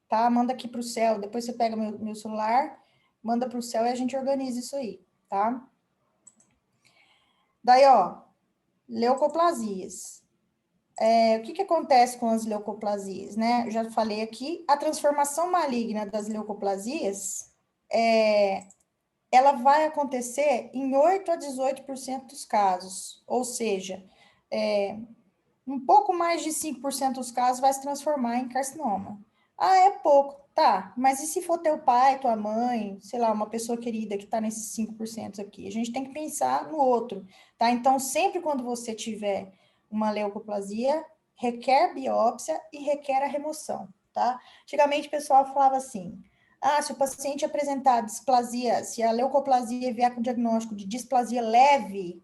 tá? Manda aqui para o céu. Depois você pega meu celular, manda para o céu e a gente organiza isso aí, tá? Daí, ó, leucoplasias. O que acontece com as leucoplasias, né? Eu já falei aqui, a transformação maligna das leucoplasias, ela vai acontecer em 8 a 18% dos casos, ou seja, um pouco mais de 5% dos casos vai se transformar em carcinoma. Ah, é pouco. Tá, mas e se for teu pai, tua mãe, sei lá, uma pessoa querida que está nesses 5% aqui? A gente tem que pensar no outro, tá? Então, sempre quando você tiver uma leucoplasia, requer biópsia e requer a remoção, tá? Antigamente o pessoal falava assim, se o paciente apresentar displasia, se a leucoplasia vier com diagnóstico de displasia leve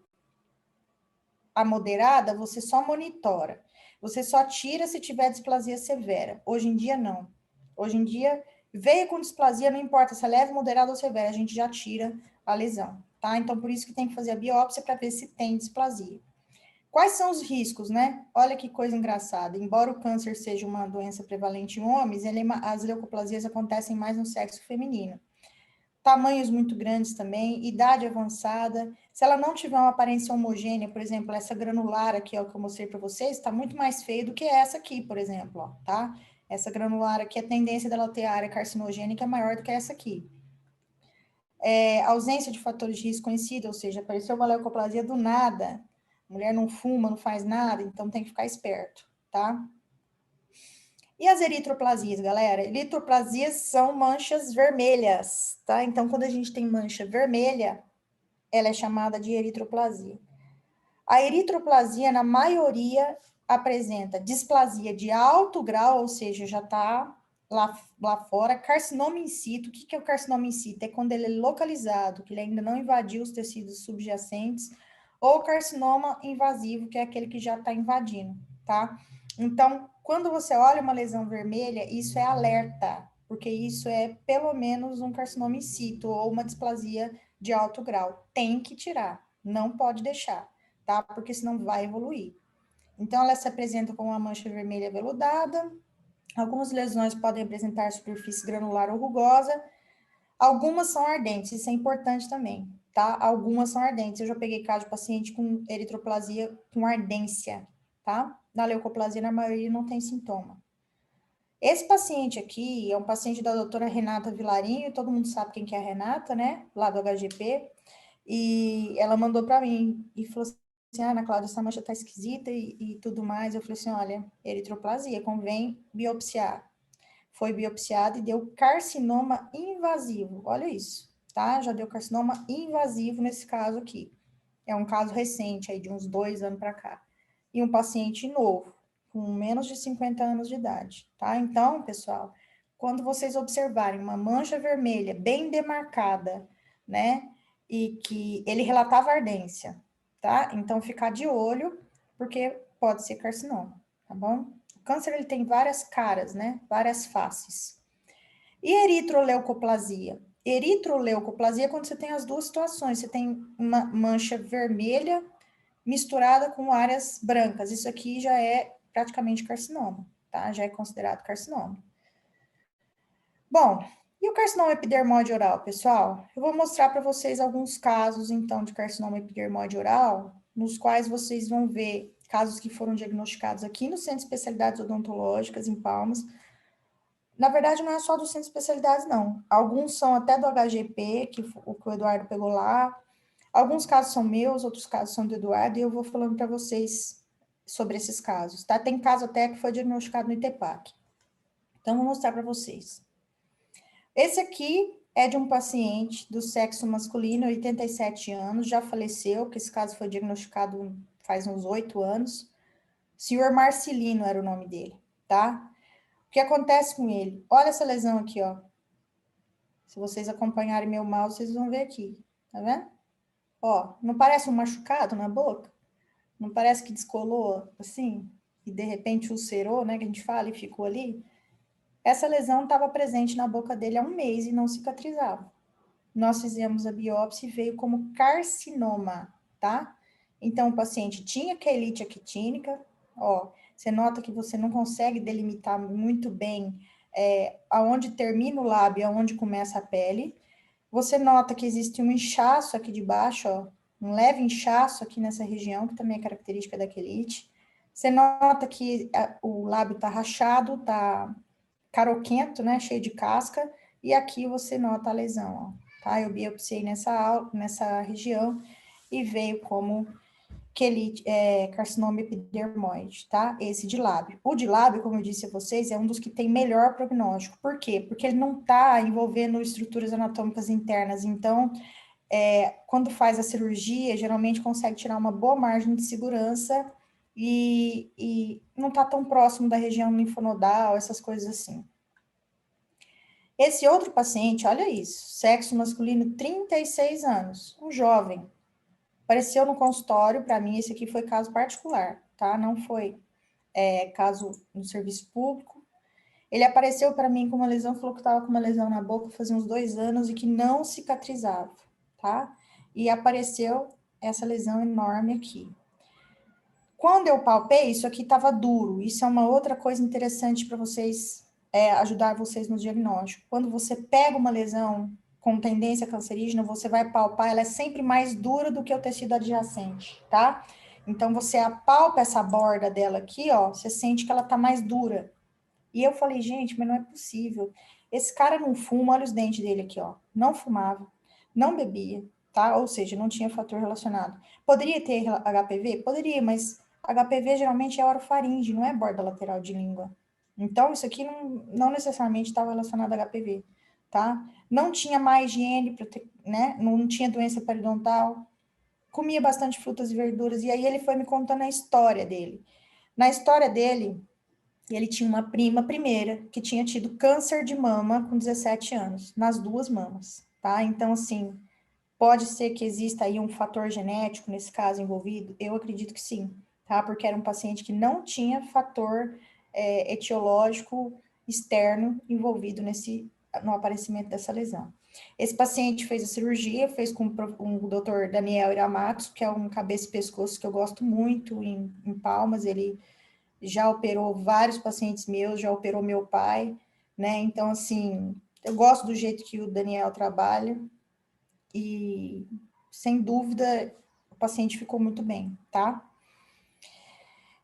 a moderada, você só monitora. Você só tira se tiver displasia severa. Hoje em dia, não. Hoje em dia, veio com displasia, não importa se é leve, moderada ou severa, a gente já tira a lesão, tá? Então, por isso que tem que fazer a biópsia para ver se tem displasia. Quais são os riscos, né? Olha que coisa engraçada. Embora o câncer seja uma doença prevalente em homens, as leucoplasias acontecem mais no sexo feminino. Tamanhos muito grandes também, idade avançada. Se ela não tiver uma aparência homogênea, por exemplo, essa granular aqui, ó, que eu mostrei para vocês, está muito mais feia do que essa aqui, por exemplo, ó, tá? Essa granular aqui, a tendência dela ter área carcinogênica é maior do que essa aqui. Ausência de fatores de risco conhecidos, ou seja, apareceu uma leucoplasia do nada, a mulher não fuma, não faz nada, então tem que ficar esperto, tá? E as eritroplasias, galera? Eritroplasias são manchas vermelhas, tá? Então, quando a gente tem mancha vermelha, ela é chamada de eritroplasia. A eritroplasia, na maioria, apresenta displasia de alto grau, ou seja, já está lá fora. Carcinoma in situ. O que é o carcinoma in situ? É quando ele é localizado, que ele ainda não invadiu os tecidos subjacentes, ou carcinoma invasivo, que é aquele que já está invadindo, tá? Então, quando você olha uma lesão vermelha, isso é alerta, porque isso é pelo menos um carcinoma in situ ou uma displasia de alto grau. Tem que tirar, não pode deixar, tá? Porque senão vai evoluir. Então, ela se apresenta com uma mancha vermelha veludada. Algumas lesões podem apresentar superfície granular ou rugosa. Algumas são ardentes, isso é importante também, tá? Algumas são ardentes. Eu já peguei caso de paciente com eritroplasia com ardência, tá? Na leucoplasia, na maioria, não tem sintoma. Esse paciente aqui é um paciente da doutora Renata Vilarinho, todo mundo sabe quem que é a Renata, né? Lá do HGP. E ela mandou para mim e falou assim, Ana Cláudia, essa mancha tá esquisita e tudo mais. Eu falei assim, olha, eritroplasia, convém biopsiar. Foi biopsiado e deu carcinoma invasivo. Olha isso, tá? Já deu carcinoma invasivo nesse caso aqui. É um caso recente, aí de uns 2 anos para cá. E um paciente novo, com menos de 50 anos de idade, tá? Então, pessoal, quando vocês observarem uma mancha vermelha bem demarcada, né? E que ele relatava ardência, tá? Então, ficar de olho, porque pode ser carcinoma, tá bom? O câncer, ele tem várias caras, né? Várias faces. E eritroleucoplasia? Eritroleucoplasia é quando você tem as duas situações. Você tem uma mancha vermelha misturada com áreas brancas. Isso aqui já é praticamente carcinoma, tá? Já é considerado carcinoma. Bom, e o carcinoma epidermoide oral, pessoal? Eu vou mostrar para vocês alguns casos, então, de carcinoma epidermoide oral, nos quais vocês vão ver casos que foram diagnosticados aqui no Centro de Especialidades Odontológicas, em Palmas. Na verdade, não é só do Centro de Especialidades, não. Alguns são até do HGP, que o Eduardo pegou lá. Alguns casos são meus, outros casos são do Eduardo, e eu vou falando para vocês sobre esses casos, tá? Tem caso até que foi diagnosticado no ITEPAC. Então, vou mostrar para vocês. Esse aqui é de um paciente do sexo masculino, 87 anos, já faleceu, que esse caso foi diagnosticado faz uns 8 anos. Senhor Marcelino era o nome dele, tá? O que acontece com ele? Olha essa lesão aqui, ó. Se vocês acompanharem meu mouse, vocês vão ver aqui, tá vendo? Ó, não parece um machucado na boca? Não parece que descolou assim? E de repente ulcerou, né, que a gente fala, e ficou ali? Essa lesão estava presente na boca dele há 1 mês e não cicatrizava. Nós fizemos a biópsia e veio como carcinoma, tá? Então, o paciente tinha quelite actínica, ó, você nota que você não consegue delimitar muito bem aonde termina o lábio e aonde começa a pele. Você nota que existe um inchaço aqui de baixo, ó, um leve inchaço aqui nessa região, que também é característica da quelite. Você nota que o lábio está rachado, está caroquento, né, cheio de casca, e aqui você nota a lesão, ó, tá? Eu biopsiei nessa região e veio como quelite, carcinoma epidermoide, tá? Esse de lábio. O de lábio, como eu disse a vocês, é um dos que tem melhor prognóstico. Por quê? Porque ele não está envolvendo estruturas anatômicas internas, então, quando faz a cirurgia, geralmente consegue tirar uma boa margem de segurança e não está tão próximo da região linfonodal, essas coisas assim. Esse outro paciente, olha isso, sexo masculino, 36 anos, um jovem, apareceu no consultório, para mim esse aqui foi caso particular, tá? Não foi caso no serviço público. Ele apareceu para mim com uma lesão, falou que estava com uma lesão na boca fazia uns 2 anos e que não cicatrizava, tá? E apareceu essa lesão enorme aqui. Quando eu palpei, isso aqui estava duro. Isso é uma outra coisa interessante para vocês, ajudar vocês no diagnóstico. Quando você pega uma lesão com tendência cancerígena, você vai palpar, ela é sempre mais dura do que o tecido adjacente, tá? Então, você apalpa essa borda dela aqui, ó, você sente que ela tá mais dura. E eu falei, gente, mas não é possível. Esse cara não fuma, olha os dentes dele aqui, ó. Não fumava, não bebia, tá? Ou seja, não tinha fator relacionado. Poderia ter HPV? Poderia, mas HPV geralmente é orofaringe, não é borda lateral de língua. Então, isso aqui não necessariamente estava relacionado a HPV, tá? Não tinha má higiene, né? Não tinha doença periodontal. Comia bastante frutas e verduras. E aí ele foi me contando a história dele. Na história dele, ele tinha uma prima primeira que tinha tido câncer de mama com 17 anos, nas 2 mamas, tá? Então, assim, pode ser que exista aí um fator genético nesse caso envolvido? Eu acredito que sim, tá? Porque era um paciente que não tinha fator etiológico externo envolvido no aparecimento dessa lesão. Esse paciente fez a cirurgia, fez com o Dr. Daniel Iramatsu, que é um cabeça e pescoço que eu gosto muito em Palmas. Ele já operou vários pacientes meus, já operou meu pai, né? Então, assim, eu gosto do jeito que o Daniel trabalha e, sem dúvida, o paciente ficou muito bem, tá?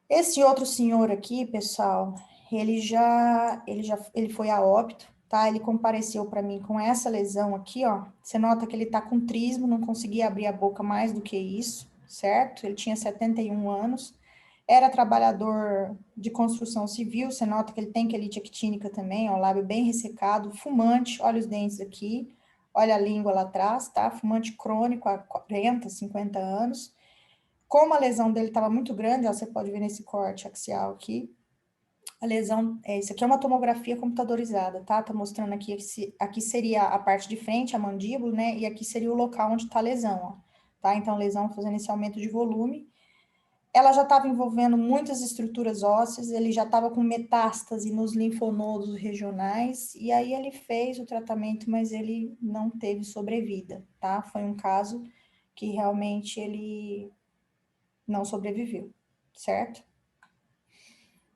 Esse outro senhor aqui, pessoal, ele foi a óbito, tá? Ele compareceu para mim com essa lesão aqui, ó. Você nota que ele tá com trismo, não conseguia abrir a boca mais do que isso, certo? Ele tinha 71 anos. Era trabalhador de construção civil, você nota que ele tem quelite actínica também, ó, o lábio bem ressecado, fumante, olha os dentes aqui, olha a língua lá atrás, tá? Fumante crônico há 40, 50 anos. Como a lesão dele estava muito grande, ó, você pode ver nesse corte axial aqui, a lesão, isso aqui é uma tomografia computadorizada, tá? Tá mostrando aqui, aqui seria a parte de frente, a mandíbula, né? E aqui seria o local onde tá a lesão, ó, tá? Então, a lesão fazendo esse aumento de volume. Ela já estava envolvendo muitas estruturas ósseas, ele já estava com metástase nos linfonodos regionais, e aí ele fez o tratamento, mas ele não teve sobrevida, tá? Foi um caso que realmente ele não sobreviveu, certo?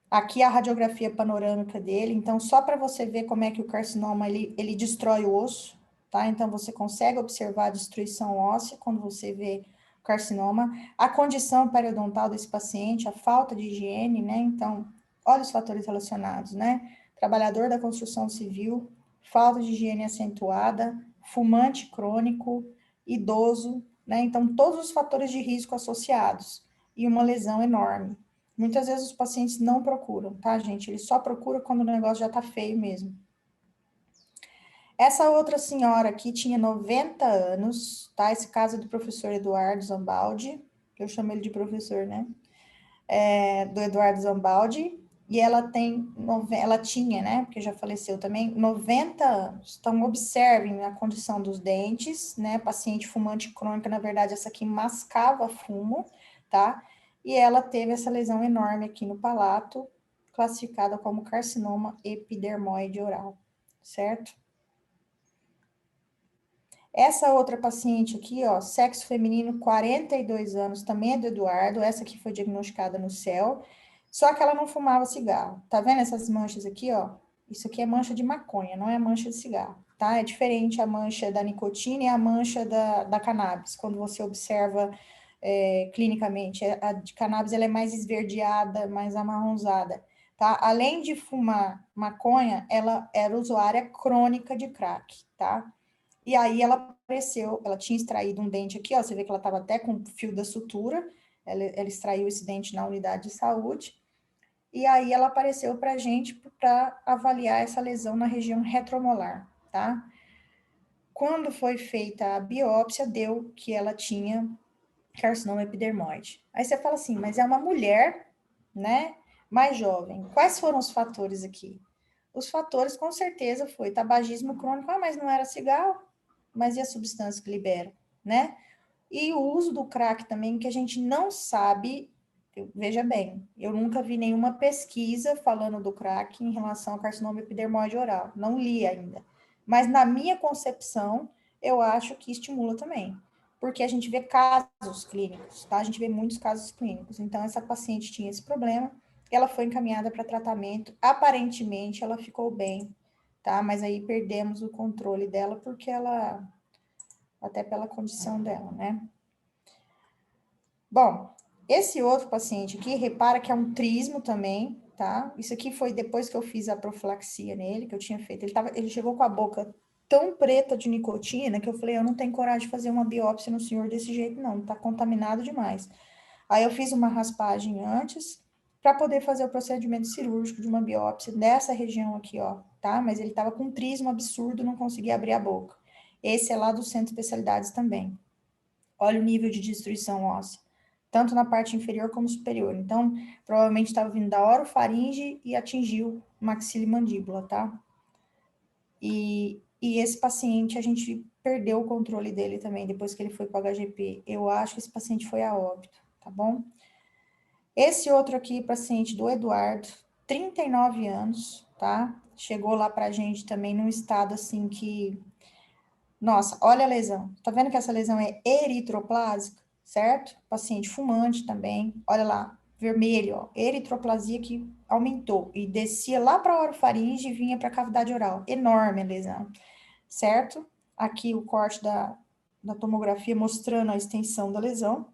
Aqui a radiografia panorâmica dele, então só para você ver como é que o carcinoma, ele destrói o osso, tá? Então você consegue observar a destruição óssea quando você vê carcinoma, a condição periodontal desse paciente, a falta de higiene, né? Então, olha os fatores relacionados, né? Trabalhador da construção civil, falta de higiene acentuada, fumante crônico, idoso, né? Então, todos os fatores de risco associados e uma lesão enorme. Muitas vezes os pacientes não procuram, tá, gente? Eles só procuram quando o negócio já tá feio mesmo. Essa outra senhora aqui tinha 90 anos, tá? Esse caso é do professor Eduardo Zambaldi, eu chamo ele de professor, né? Do Eduardo Zambaldi, e ela ela tinha, né? Porque já faleceu também, 90 anos. Então, observem a condição dos dentes, né? Paciente fumante crônica, na verdade, essa aqui mascava fumo, tá? E ela teve essa lesão enorme aqui no palato, classificada como carcinoma epidermoide oral, certo? Essa outra paciente aqui, ó, sexo feminino, 42 anos, também é do Eduardo, essa aqui foi diagnosticada no céu, só que ela não fumava cigarro. Tá vendo essas manchas aqui, ó? Isso aqui é mancha de maconha, não é mancha de cigarro, tá? É diferente a mancha da nicotina e a mancha da cannabis, quando você observa clinicamente. A de cannabis, ela é mais esverdeada, mais amarronzada, tá? Além de fumar maconha, ela era usuária crônica de crack, tá? E aí ela apareceu, ela tinha extraído um dente aqui, ó, você vê que ela estava até com o fio da sutura, ela extraiu esse dente na unidade de saúde, e aí ela apareceu para a gente para avaliar essa lesão na região retromolar, tá? Quando foi feita a biópsia, deu que ela tinha carcinoma epidermoide. Aí você fala assim, mas é uma mulher, né, mais jovem. Quais foram os fatores aqui? Os fatores, com certeza, foi tabagismo crônico, mas não era cigarro, mas e a substância que libera, né? E o uso do crack também, que a gente não sabe Veja bem, eu nunca vi nenhuma pesquisa falando do crack em relação ao carcinoma epidermoide oral. Não li ainda. Mas na minha concepção, eu acho que estimula também. Porque a gente vê casos clínicos, tá? A gente vê muitos casos clínicos. Então, essa paciente tinha esse problema, ela foi encaminhada para tratamento. Aparentemente, ela ficou bem, tá? Mas aí perdemos o controle dela porque ela, até pela condição dela, né? Bom, esse outro paciente aqui, repara que é um trismo também, tá? Isso aqui foi depois que eu fiz a profilaxia nele, que eu tinha feito. Ele chegou com a boca tão preta de nicotina que eu falei, eu não tenho coragem de fazer uma biópsia no senhor desse jeito, não, tá contaminado demais. Aí eu fiz uma raspagem antes para poder fazer o procedimento cirúrgico de uma biópsia nessa região aqui, ó, tá? Mas ele tava com um trismo absurdo, não conseguia abrir a boca. Esse é lá do centro de especialidades também. Olha o nível de destruição óssea, tanto na parte inferior como superior. Então, provavelmente estava vindo da orofaringe e atingiu maxilimandíbula, tá? E esse paciente, a gente perdeu o controle dele também, depois que ele foi para o HGP. Eu acho que esse paciente foi a óbito, tá bom? Esse outro aqui, paciente do Eduardo, 39 anos, tá? Chegou lá pra gente também num estado assim que... Nossa, olha a lesão. Tá vendo que essa lesão é eritroplásica, certo? Paciente fumante também. Olha lá, vermelho, ó. Eritroplasia que aumentou e descia lá para a orofaringe e vinha para a cavidade oral. Enorme a lesão, certo? Aqui o corte da tomografia mostrando a extensão da lesão.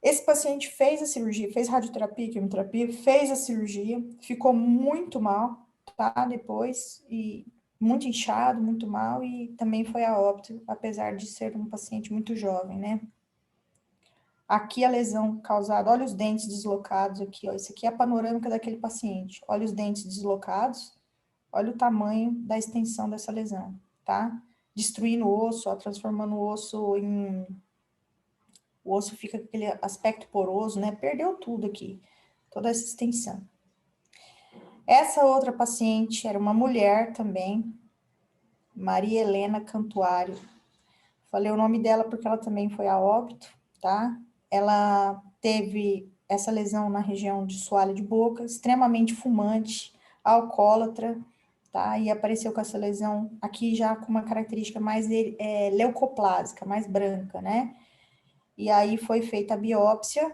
Esse paciente fez a cirurgia, fez radioterapia, quimioterapia, fez a cirurgia, ficou muito mal, tá? Depois, e muito inchado, muito mal, e também foi a óbito, apesar de ser um paciente muito jovem, né? Aqui a lesão causada, olha os dentes deslocados aqui, ó. Isso aqui é a panorâmica daquele paciente. Olha os dentes deslocados, olha o tamanho da extensão dessa lesão, tá? Destruindo o osso, ó, transformando o osso em... O osso fica com aquele aspecto poroso, né? Perdeu tudo aqui, toda essa extensão. Essa outra paciente era uma mulher também, Maria Helena Cantuário. Falei o nome dela porque ela também foi a óbito, tá? Ela teve essa lesão na região de soalho de boca, extremamente fumante, alcoólatra, tá? E apareceu com essa lesão aqui já com uma característica mais leucoplásica, mais branca, né? E aí foi feita a biópsia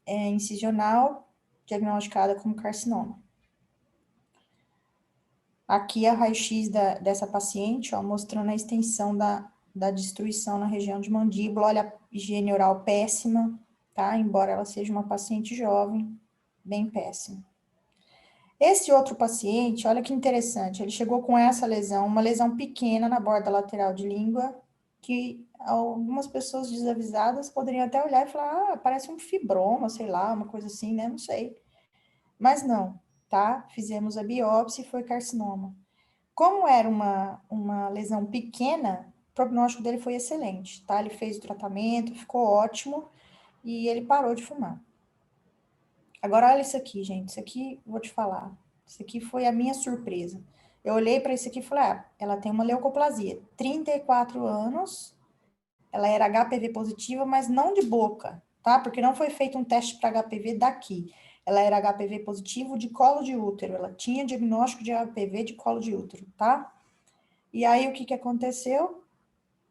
incisional, diagnosticada como carcinoma. Aqui a raio-x dessa paciente, ó, mostrando a extensão da destruição na região de mandíbula. Olha, a higiene oral péssima, tá? Embora ela seja uma paciente jovem, bem péssima. Esse outro paciente, olha que interessante, ele chegou com essa lesão, uma lesão pequena na borda lateral de língua, que algumas pessoas desavisadas poderiam até olhar e falar, ah, parece um fibroma, sei lá, uma coisa assim, né? Não sei. Mas não, tá? Fizemos a biópsia e foi carcinoma. Como era uma lesão pequena, o prognóstico dele foi excelente, tá? Ele fez o tratamento, ficou ótimo e ele parou de fumar. Agora, olha isso aqui, gente. Isso aqui, vou te falar. Isso aqui foi a minha surpresa. Eu olhei para isso aqui e falei, ah, ela tem uma leucoplasia. 34 anos, ela era HPV positiva, mas não de boca, tá? Porque não foi feito um teste para HPV daqui. Ela era HPV positivo de colo de útero. Ela tinha diagnóstico de HPV de colo de útero, tá? E aí, o que aconteceu?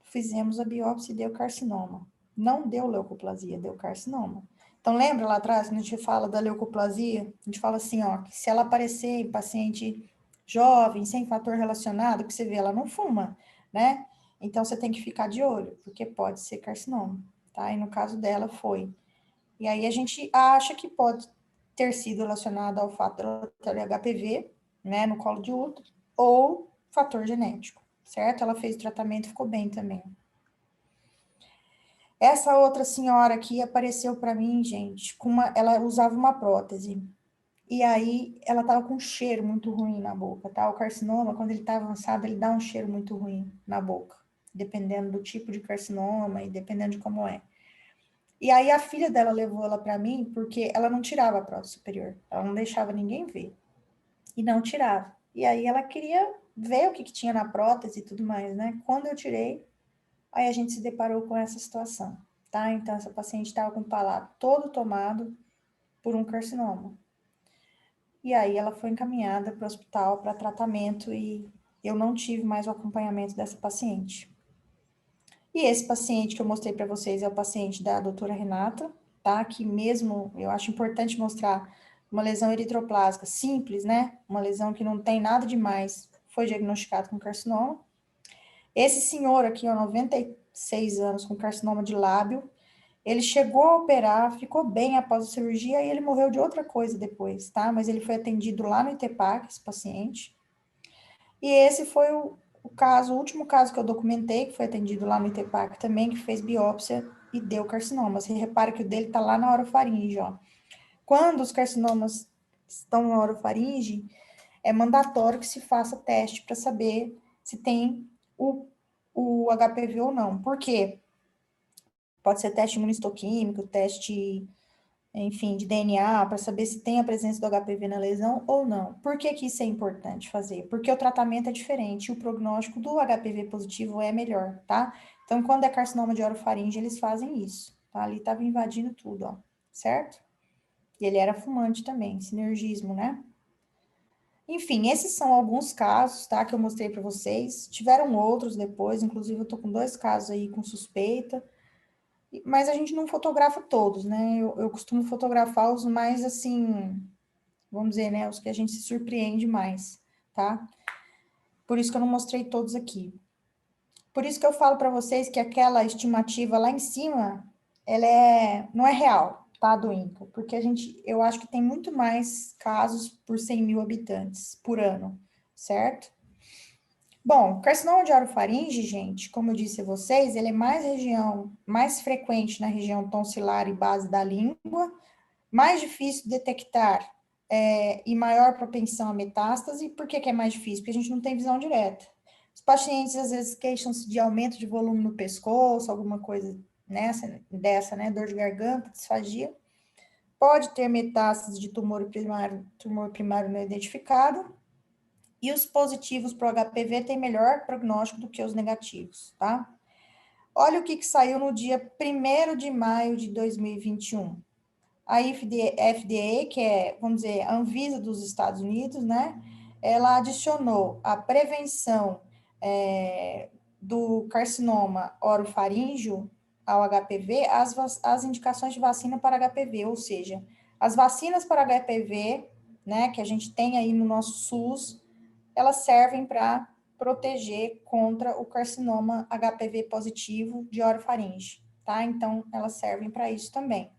Fizemos a biópsia e deu carcinoma. Não deu leucoplasia, deu carcinoma. Então, lembra lá atrás, quando a gente fala da leucoplasia, a gente fala assim, ó, que se ela aparecer em paciente jovem, sem fator relacionado, que você vê, ela não fuma, né? Então, você tem que ficar de olho, porque pode ser carcinoma, tá? E no caso dela, foi. E aí, a gente acha que pode ter sido relacionado ao fato dela ter HPV, né, no colo de útero, ou fator genético, certo? Ela fez o tratamento e ficou bem também. Essa outra senhora aqui apareceu para mim, gente, ela usava uma prótese. E aí ela tava com um cheiro muito ruim na boca, tá? O carcinoma, quando ele tá avançado, ele dá um cheiro muito ruim na boca, dependendo do tipo de carcinoma e dependendo de como é. E aí a filha dela levou ela para mim porque ela não tirava a prótese superior, ela não deixava ninguém ver. E não tirava. E aí ela queria ver o que tinha na prótese e tudo mais, né? Quando eu tirei, aí a gente se deparou com essa situação, tá? Então, essa paciente estava com o palato todo tomado, por um carcinoma. E aí ela foi encaminhada para o hospital para tratamento e eu não tive mais o acompanhamento dessa paciente. E esse paciente que eu mostrei para vocês é o paciente da doutora Renata, tá? Que mesmo, eu acho importante mostrar uma lesão eritroplásica simples, né? Uma lesão que não tem nada demais, foi diagnosticado com carcinoma. Esse senhor aqui, ó, 96 anos, com carcinoma de lábio, ele chegou a operar, ficou bem após a cirurgia e ele morreu de outra coisa depois, tá? Mas ele foi atendido lá no ITPAC, esse paciente. E esse foi o último caso que eu documentei, que foi atendido lá no ITPAC também, que fez biópsia e deu carcinoma. Você repara que o dele tá lá na orofaringe, ó. Quando os carcinomas estão na orofaringe, é mandatório que se faça teste para saber se tem o HPV ou não. Por quê? Pode ser teste imunistoquímico, teste, enfim, de DNA, para saber se tem a presença do HPV na lesão ou não. Por que que isso é importante fazer? Porque o tratamento é diferente, o prognóstico do HPV positivo é melhor, tá? Então, quando é carcinoma de orofaringe, eles fazem isso, tá? Ali estava invadindo tudo, ó, certo? E ele era fumante também, sinergismo, né? Enfim, esses são alguns casos, tá, que eu mostrei para vocês. Tiveram outros depois, inclusive eu tô com 2 casos aí com suspeita, mas a gente não fotografa todos, né? Eu costumo fotografar os mais, assim, vamos dizer, né, os que a gente se surpreende mais, tá? Por isso que eu não mostrei todos aqui. Por isso que eu falo para vocês que aquela estimativa lá em cima, não é real, tá, do INCA, porque eu acho que tem muito mais casos por 100 mil habitantes por ano, certo? Bom, carcinoma de orofaringe, gente, como eu disse a vocês, ele é mais frequente na região tonsilar e base da língua, mais difícil de detectar e maior propensão a metástase. Por que que é mais difícil? Porque a gente não tem visão direta. Os pacientes, às vezes, queixam-se de aumento de volume no pescoço, alguma coisa dessa, né? Dor de garganta, disfagia. Pode ter metástase de tumor primário não identificado. E os positivos para o HPV têm melhor prognóstico do que os negativos, tá? Olha o que saiu no dia 1º de maio de 2021. A FDA, que é, vamos dizer, a Anvisa dos Estados Unidos, né? Ela adicionou a prevenção do carcinoma orofaríngeo ao HPV as indicações de vacina para HPV, ou seja, as vacinas para HPV, né, que a gente tem aí no nosso SUS, elas servem para proteger contra o carcinoma HPV positivo de orofaringe, tá? Então, elas servem para isso também.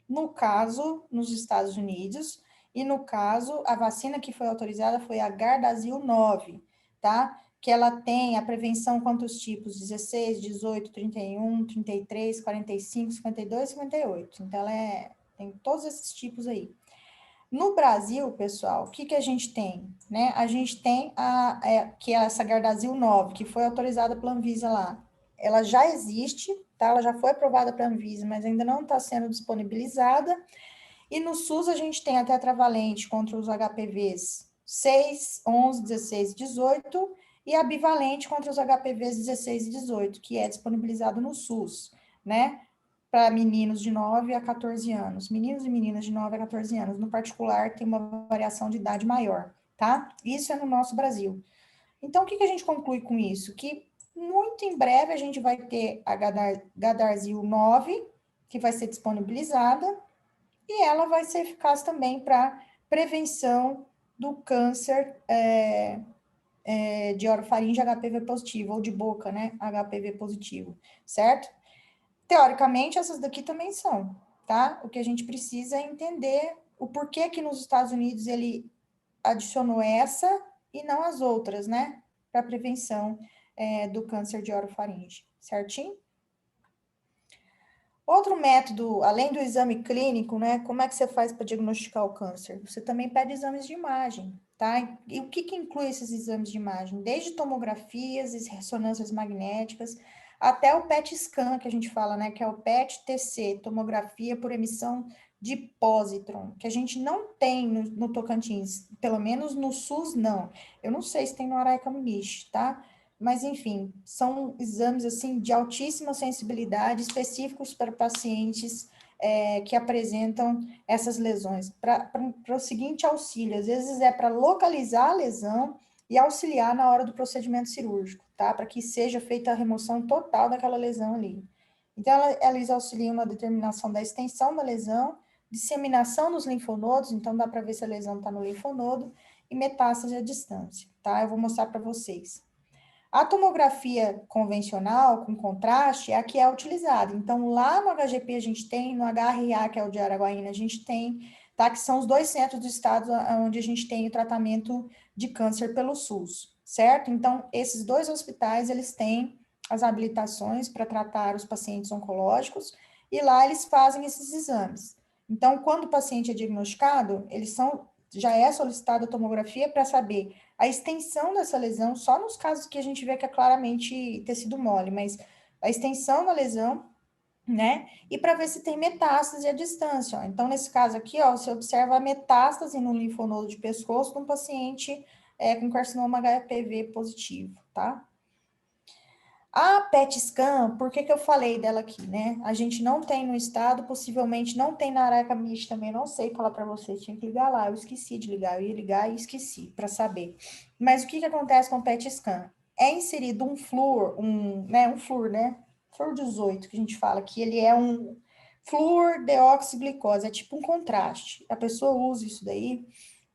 No caso, nos Estados Unidos, e no caso, a vacina que foi autorizada foi a Gardasil 9, tá? Que ela tem a prevenção contra os tipos 16, 18, 31, 33, 45, 52 e 58. Então, tem todos esses tipos aí. No Brasil, pessoal, o que que a gente tem? Né? A gente tem que é essa Gardasil 9, que foi autorizada pela Anvisa lá. Ela já existe, tá? Ela já foi aprovada pela Anvisa, mas ainda não está sendo disponibilizada. E no SUS a gente tem a tetravalente contra os HPVs 6, 11, 16 e 18, e a bivalente contra os HPVs 16 e 18, que é disponibilizado no SUS, né? Para meninos de 9 a 14 anos. Meninos e meninas de 9 a 14 anos. No particular, tem uma variação de idade maior, tá? Isso é no nosso Brasil. Então, o que a gente conclui com isso? Que muito em breve a gente vai ter a Gardasil 9, que vai ser disponibilizada, e ela vai ser eficaz também para prevenção do câncer de orofaringe HPV positivo, ou de boca, né, HPV positivo, certo? Teoricamente, essas daqui também são, tá? O que a gente precisa é entender o porquê que nos Estados Unidos ele adicionou essa e não as outras, né? Para prevenção do câncer de orofaringe, certinho? Outro método, além do exame clínico, né? Como é que você faz para diagnosticar o câncer? Você também pede exames de imagem, tá? E o que inclui esses exames de imagem? Desde tomografias e ressonâncias magnéticas, até o PET scan, que a gente fala, né? Que é o PET-TC, tomografia por emissão de pósitron, que a gente não tem no Tocantins, pelo menos no SUS, não. Eu não sei se tem no Araica-Muniz, tá? Mas, enfim, são exames, assim, de altíssima sensibilidade, específicos para pacientes que apresentam essas lesões, para o seguinte auxílio, às vezes é para localizar a lesão e auxiliar na hora do procedimento cirúrgico, tá? Para que seja feita a remoção total daquela lesão ali. Então, eles auxiliam na determinação da extensão da lesão, disseminação nos linfonodos, então dá para ver se a lesão está no linfonodo, e metástase à distância, tá? Eu vou mostrar para vocês. A tomografia convencional, com contraste, é a que é utilizada. Então, lá no HGP a gente tem, no HRA, que é o de Araguaína, a gente tem, tá? Que são os 2 centros do estado onde a gente tem o tratamento de câncer pelo SUS, certo? Então, esses 2 hospitais, eles têm as habilitações para tratar os pacientes oncológicos, e lá eles fazem esses exames. Então, quando o paciente é diagnosticado, já é solicitada a tomografia para saber a extensão dessa lesão, só nos casos que a gente vê que é claramente tecido mole, mas a extensão da lesão, né? E para ver se tem metástase à distância, ó. Então, nesse caso aqui, ó, você observa a metástase no linfonodo de pescoço de um paciente com carcinoma HPV positivo, tá? A PET scan, por que eu falei dela aqui, né? A gente não tem no estado, possivelmente não tem na Aracamite também, não sei falar para você, tinha que ligar lá, eu esqueci de ligar, eu ia ligar e esqueci para saber. Mas o que acontece com o PET scan? É inserido um flúor, Flúor 18, que a gente fala, que ele é um flúor deoxiglicose, é tipo um contraste. A pessoa usa isso daí,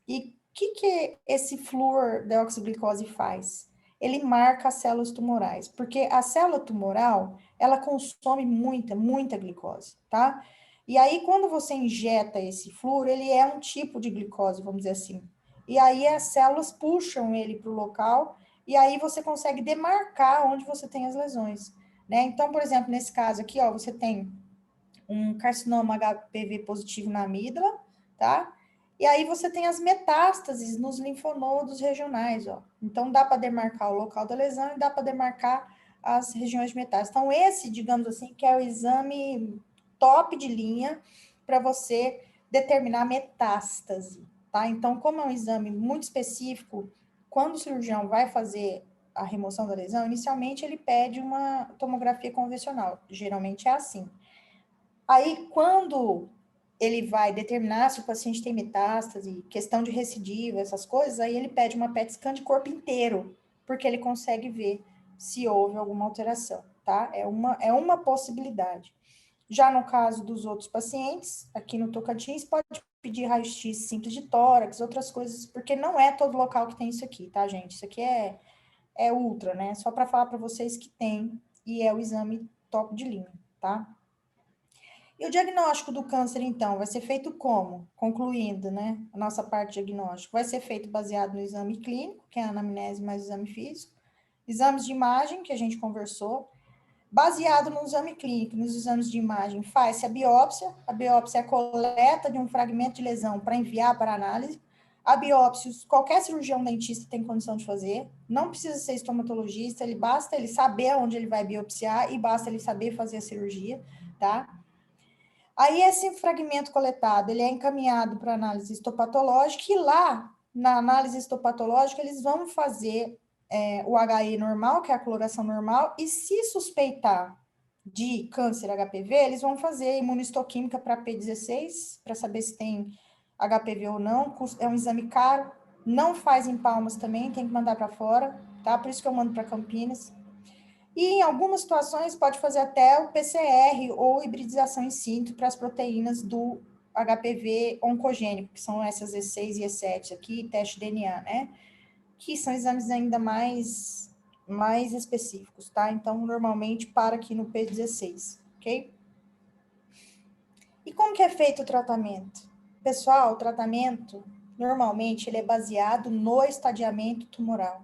e o que esse flúor deoxiglicose faz? Ele marca as células tumorais, porque a célula tumoral, ela consome muita glicose, tá? E aí, quando você injeta esse flúor, ele é um tipo de glicose, vamos dizer assim. E aí, as células puxam ele para o local, e aí você consegue demarcar onde você tem as lesões, né? Então, por exemplo, nesse caso aqui, ó, você tem um carcinoma HPV positivo na amígdala, tá? E aí você tem as metástases nos linfonodos regionais, ó. Então dá para demarcar o local da lesão e dá para demarcar as regiões de metástase. Então esse, digamos assim, que é o exame top de linha para você determinar metástase, tá? Então, como é um exame muito específico, quando o cirurgião vai fazer a remoção da lesão, inicialmente ele pede uma tomografia convencional. Geralmente é assim. Aí, quando ele vai determinar se o paciente tem metástase, questão de recidiva, essas coisas, aí ele pede uma PET scan de corpo inteiro, porque ele consegue ver se houve alguma alteração, tá? É uma possibilidade. Já no caso dos outros pacientes, aqui no Tocantins, pode pedir raio-x simples de tórax, outras coisas, porque não é todo local que tem isso aqui, tá, gente? Isso aqui é ultra, né? Só para falar para vocês que tem, e é o exame top de linha, tá? E o diagnóstico do câncer, então, vai ser feito como? Concluindo, né, a nossa parte de diagnóstico, vai ser feito baseado no exame clínico, que é a anamnese mais o exame físico, exames de imagem, que a gente conversou, baseado no exame clínico, nos exames de imagem, faz-se a biópsia é a coleta de um fragmento de lesão para enviar para análise. A biópsia, qualquer cirurgião dentista tem condição de fazer, não precisa ser estomatologista, basta ele saber onde ele vai biopsiar e basta ele saber fazer a cirurgia, tá? Aí esse fragmento coletado, ele é encaminhado para análise histopatológica e lá, na análise histopatológica, eles vão fazer o HE normal, que é a coloração normal, e se suspeitar de câncer HPV, eles vão fazer imunistoquímica para P16, para saber se tem HPV ou não, é um exame caro, não faz em Palmas também, tem que mandar para fora, tá? Por isso que eu mando para Campinas. E em algumas situações pode fazer até o PCR ou hibridização in situ para as proteínas do HPV oncogênico, que são essas E6 e E7 aqui, teste DNA, né? Que são exames ainda mais específicos, tá? Então, normalmente para aqui no P16, ok? E como que é feito o tratamento? Pessoal, o tratamento, normalmente, ele é baseado no estadiamento tumoral.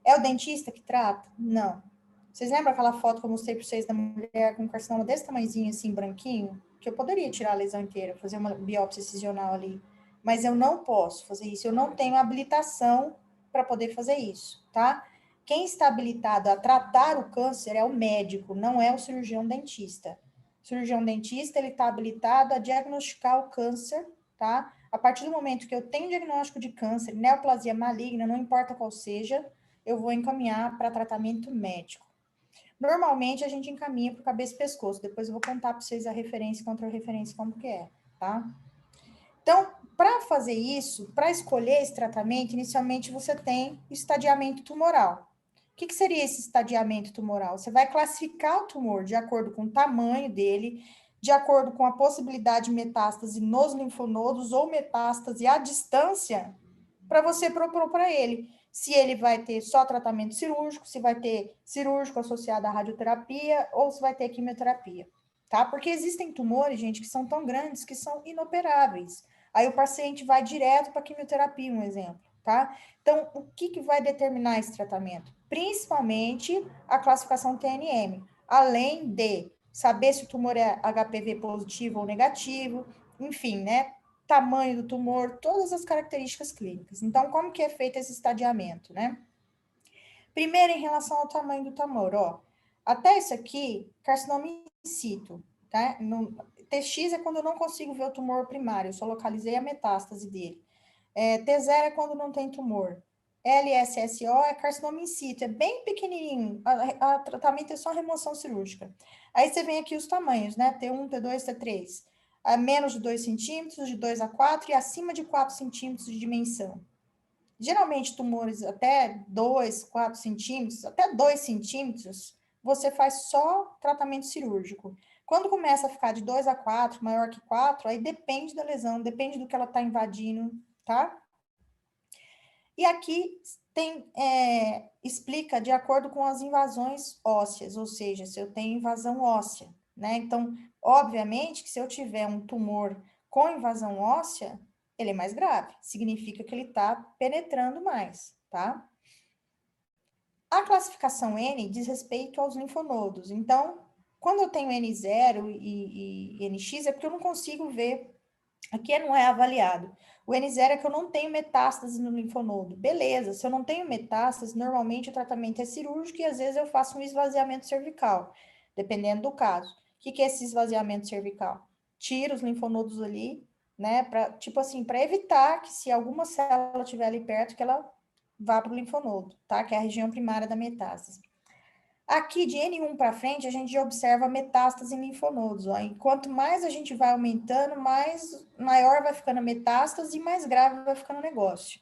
É o dentista que trata? Não. Vocês lembram aquela foto que eu mostrei para vocês da mulher com carcinoma desse tamanhozinho, assim, branquinho? Que eu poderia tirar a lesão inteira, fazer uma biópsia excisional ali. Mas eu não posso fazer isso. Eu não tenho habilitação para poder fazer isso, tá? Quem está habilitado a tratar o câncer é o médico, não é o cirurgião dentista. O cirurgião dentista, ele está habilitado a diagnosticar o câncer, tá? A partir do momento que eu tenho diagnóstico de câncer, neoplasia maligna, não importa qual seja, eu vou encaminhar para tratamento médico. Normalmente, a gente encaminha para o cabeça e pescoço. Depois eu vou contar para vocês a referência e contra-referência como que é, tá? Então, para fazer isso, para escolher esse tratamento, inicialmente você tem o estadiamento tumoral. O que seria esse estadiamento tumoral? Você vai classificar o tumor de acordo com o tamanho dele, de acordo com a possibilidade de metástase nos linfonodos ou metástase à distância, para você propor para ele se ele vai ter só tratamento cirúrgico, se vai ter cirúrgico associado à radioterapia ou se vai ter quimioterapia, tá? Porque existem tumores, gente, que são tão grandes que são inoperáveis. Aí o paciente vai direto para a quimioterapia, um exemplo, tá? Então, o que vai determinar esse tratamento? Principalmente a classificação TNM, além de saber se o tumor é HPV positivo ou negativo, enfim, né? Tamanho do tumor, todas as características clínicas. Então, como que é feito esse estadiamento, né? Primeiro, em relação ao tamanho do tumor, ó. Até isso aqui, carcinoma in situ, tá? TX é quando eu não consigo ver o tumor primário, eu só localizei a metástase dele. T0 é quando não tem tumor. LSSO é carcinoma in situ, é bem pequenininho, o tratamento é só remoção cirúrgica. Aí você vem aqui os tamanhos, né? T1, T2, T3. Menos de 2 centímetros, de 2 a 4 e acima de 4 centímetros de dimensão. Geralmente, tumores até 2, 4 centímetros, até 2 centímetros, você faz só tratamento cirúrgico. Quando começa a ficar de 2 a 4, maior que 4, aí depende da lesão, depende do que ela está invadindo, tá? E aqui tem, explica de acordo com as invasões ósseas, ou seja, se eu tenho invasão óssea, né? Então, obviamente que se eu tiver um tumor com invasão óssea, ele é mais grave, significa que ele está penetrando mais, tá? A classificação N diz respeito aos linfonodos. Então, quando eu tenho N0 e NX, é porque eu não consigo ver, aqui não é avaliado. O N0 é que eu não tenho metástase no linfonodo. Beleza, se eu não tenho metástase, normalmente o tratamento é cirúrgico e às vezes eu faço um esvaziamento cervical, dependendo do caso. O que é esse esvaziamento cervical? Tiro os linfonodos ali, né, tipo assim, para evitar que se alguma célula estiver ali perto, que ela vá para o linfonodo, tá? Que é a região primária da metástase. Aqui, de N1 para frente, a gente observa metástase em linfonodos. Ó. E quanto mais a gente vai aumentando, maior vai ficando a metástase e mais grave vai ficando o negócio.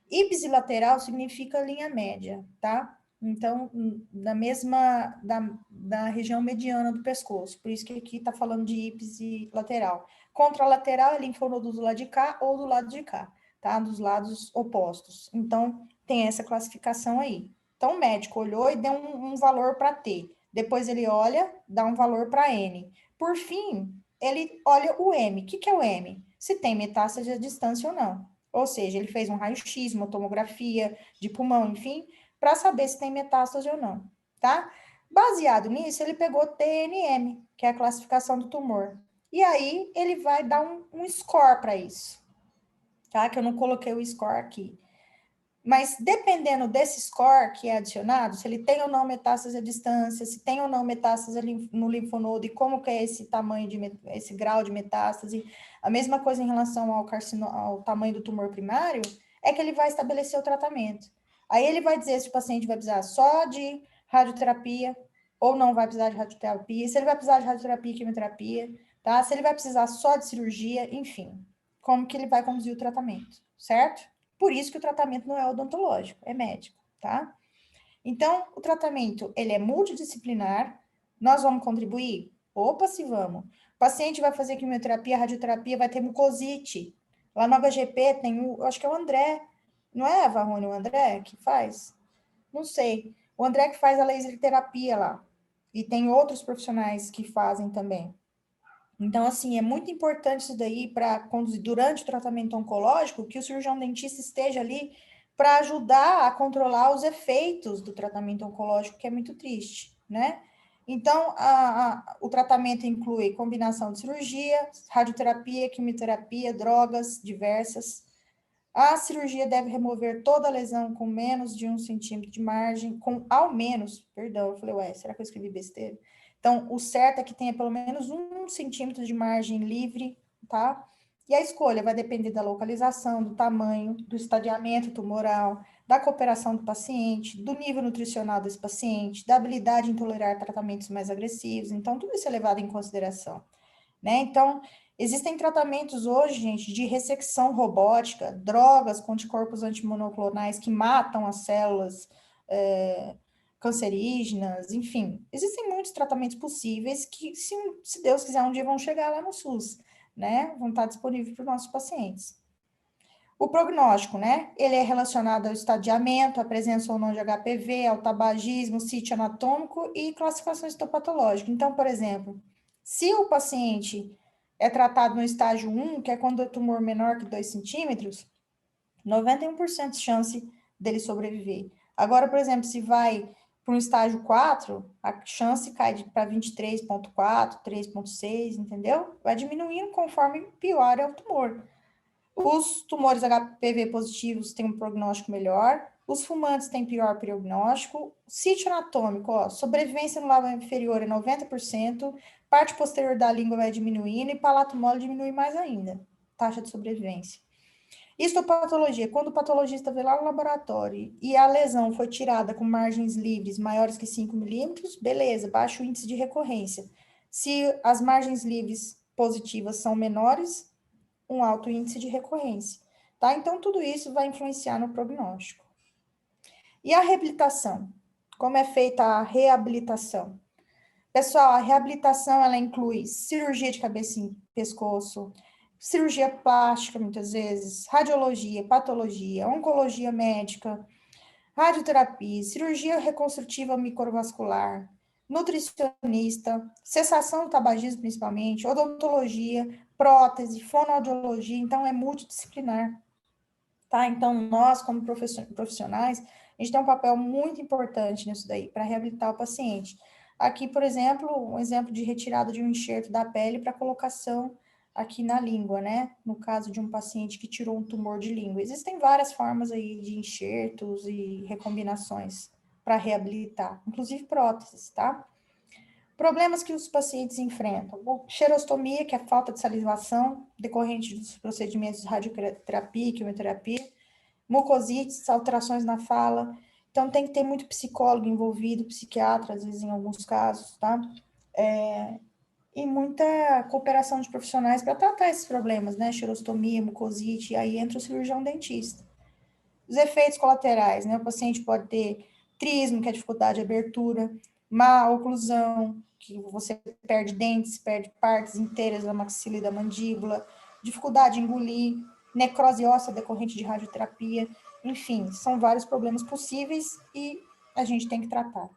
Ipsilateral significa linha média, tá? Então, da região mediana do pescoço. Por isso que aqui está falando de ipsilateral. Contralateral é linfonodo do lado de cá ou do lado de cá, tá? Dos lados opostos. Então, tem essa classificação aí. Então, o médico olhou e deu um valor para T. Depois ele olha, dá um valor para N. Por fim, ele olha o M. O que é o M? Se tem metástase à distância ou não. Ou seja, ele fez um raio-x, uma tomografia de pulmão, enfim, para saber se tem metástase ou não, tá? Baseado nisso, ele pegou TNM, que é a classificação do tumor. E aí, ele vai dar um score para isso, tá? Que eu não coloquei o score aqui. Mas dependendo desse score que é adicionado, se ele tem ou não metástase à distância, se tem ou não metástase no linfonodo e como que é esse tamanho, esse grau de metástase, a mesma coisa em relação ao tamanho do tumor primário, é que ele vai estabelecer o tratamento. Aí ele vai dizer se o paciente vai precisar só de radioterapia ou não vai precisar de radioterapia, se ele vai precisar de radioterapia e quimioterapia, tá? Se ele vai precisar só de cirurgia, enfim, como que ele vai conduzir o tratamento, certo? Por isso que o tratamento não é odontológico, é médico, tá? Então, o tratamento, ele é multidisciplinar. Nós vamos contribuir? Opa, se vamos. O paciente vai fazer quimioterapia, radioterapia, vai ter mucosite. Lá no HGP tem acho que é o André, não é, Varrone, o André que faz? Não sei. O André que faz a laser terapia lá. E tem outros profissionais que fazem também. Então, assim, é muito importante isso daí para conduzir durante o tratamento oncológico, que o cirurgião dentista esteja ali para ajudar a controlar os efeitos do tratamento oncológico, que é muito triste, né? Então, o tratamento inclui combinação de cirurgia, radioterapia, quimioterapia, drogas diversas. A cirurgia deve remover toda a lesão com menos de 1 centímetro de margem, com ao menos, perdão, eu falei, ué, será que eu escrevi besteira? Então, o certo é que tenha pelo menos 1 centímetro de margem livre, tá? E a escolha vai depender da localização, do tamanho, do estadiamento tumoral, da cooperação do paciente, do nível nutricional desse paciente, da habilidade em tolerar tratamentos mais agressivos. Então, tudo isso é levado em consideração, né? Então, existem tratamentos hoje, gente, de ressecção robótica, drogas com anticorpos antimonoclonais que matam as células cancerígenas, enfim. Existem muitos tratamentos possíveis que, se Deus quiser, um dia vão chegar lá no SUS, né? Vão estar disponíveis para os nossos pacientes. O prognóstico, né? Ele é relacionado ao estadiamento, à presença ou não de HPV, ao tabagismo, sítio anatômico e classificação histopatológica. Então, por exemplo, se o paciente é tratado no estágio 1, que é quando o tumor menor que 2 centímetros, 91% de chance dele sobreviver. Agora, por exemplo, se vai para um estágio 4, a chance cai para 23,4, 3,6, entendeu? Vai diminuindo conforme piora o tumor. Os tumores HPV positivos têm um prognóstico melhor, os fumantes têm pior prognóstico, sítio anatômico, ó, sobrevivência no lábio inferior é 90%, parte posterior da língua vai diminuindo e palato mole diminui mais ainda, taxa de sobrevivência. Histopatologia, quando o patologista vê lá no laboratório e a lesão foi tirada com margens livres maiores que 5 milímetros, beleza, baixo índice de recorrência. Se as margens livres positivas são menores, um alto índice de recorrência, tá? Então, tudo isso vai influenciar no prognóstico. E a reabilitação? Como é feita a reabilitação? Pessoal, a reabilitação, ela inclui cirurgia de cabeça e pescoço, cirurgia plástica, muitas vezes, radiologia, patologia, oncologia médica, radioterapia, cirurgia reconstrutiva microvascular, nutricionista, cessação do tabagismo principalmente, odontologia, prótese, fonoaudiologia, então é multidisciplinar, tá? Então, nós, como profissionais, a gente tem um papel muito importante nisso daí, para reabilitar o paciente. Aqui, por exemplo, um exemplo de retirada de um enxerto da pele para colocação aqui na língua, né? No caso de um paciente que tirou um tumor de língua. Existem várias formas aí de enxertos e recombinações para reabilitar, inclusive próteses, tá? Problemas que os pacientes enfrentam. Bom, xerostomia, que é a falta de salivação decorrente dos procedimentos de radioterapia e quimioterapia. Mucosites, alterações na fala. Então, tem que ter muito psicólogo envolvido, psiquiatra, às vezes, em alguns casos, tá? E muita cooperação de profissionais para tratar esses problemas, né? Xerostomia, mucosite, e aí entra o cirurgião dentista. Os efeitos colaterais, né? O paciente pode ter trismo, que é dificuldade de abertura, má oclusão, que você perde dentes, perde partes inteiras da maxila e da mandíbula, dificuldade de engolir, necrose óssea decorrente de radioterapia, enfim, são vários problemas possíveis e a gente tem que tratar.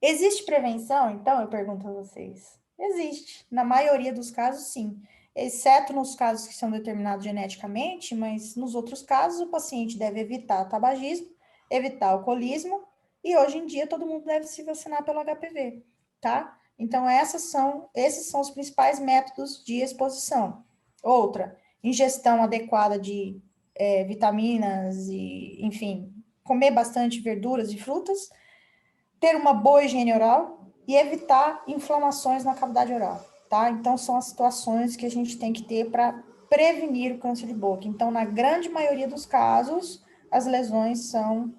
Existe prevenção? Então, eu pergunto a vocês. Existe. Na maioria dos casos, sim. Exceto nos casos que são determinados geneticamente, mas nos outros casos, o paciente deve evitar tabagismo, evitar alcoolismo, e hoje em dia todo mundo deve se vacinar pelo HPV, tá? Então, esses são os principais métodos de exposição. Outra, ingestão adequada de vitaminas e, enfim, comer bastante verduras e frutas, ter uma boa higiene oral e evitar inflamações na cavidade oral, tá? Então, são as situações que a gente tem que ter para prevenir o câncer de boca. Então, na grande maioria dos casos, as lesões são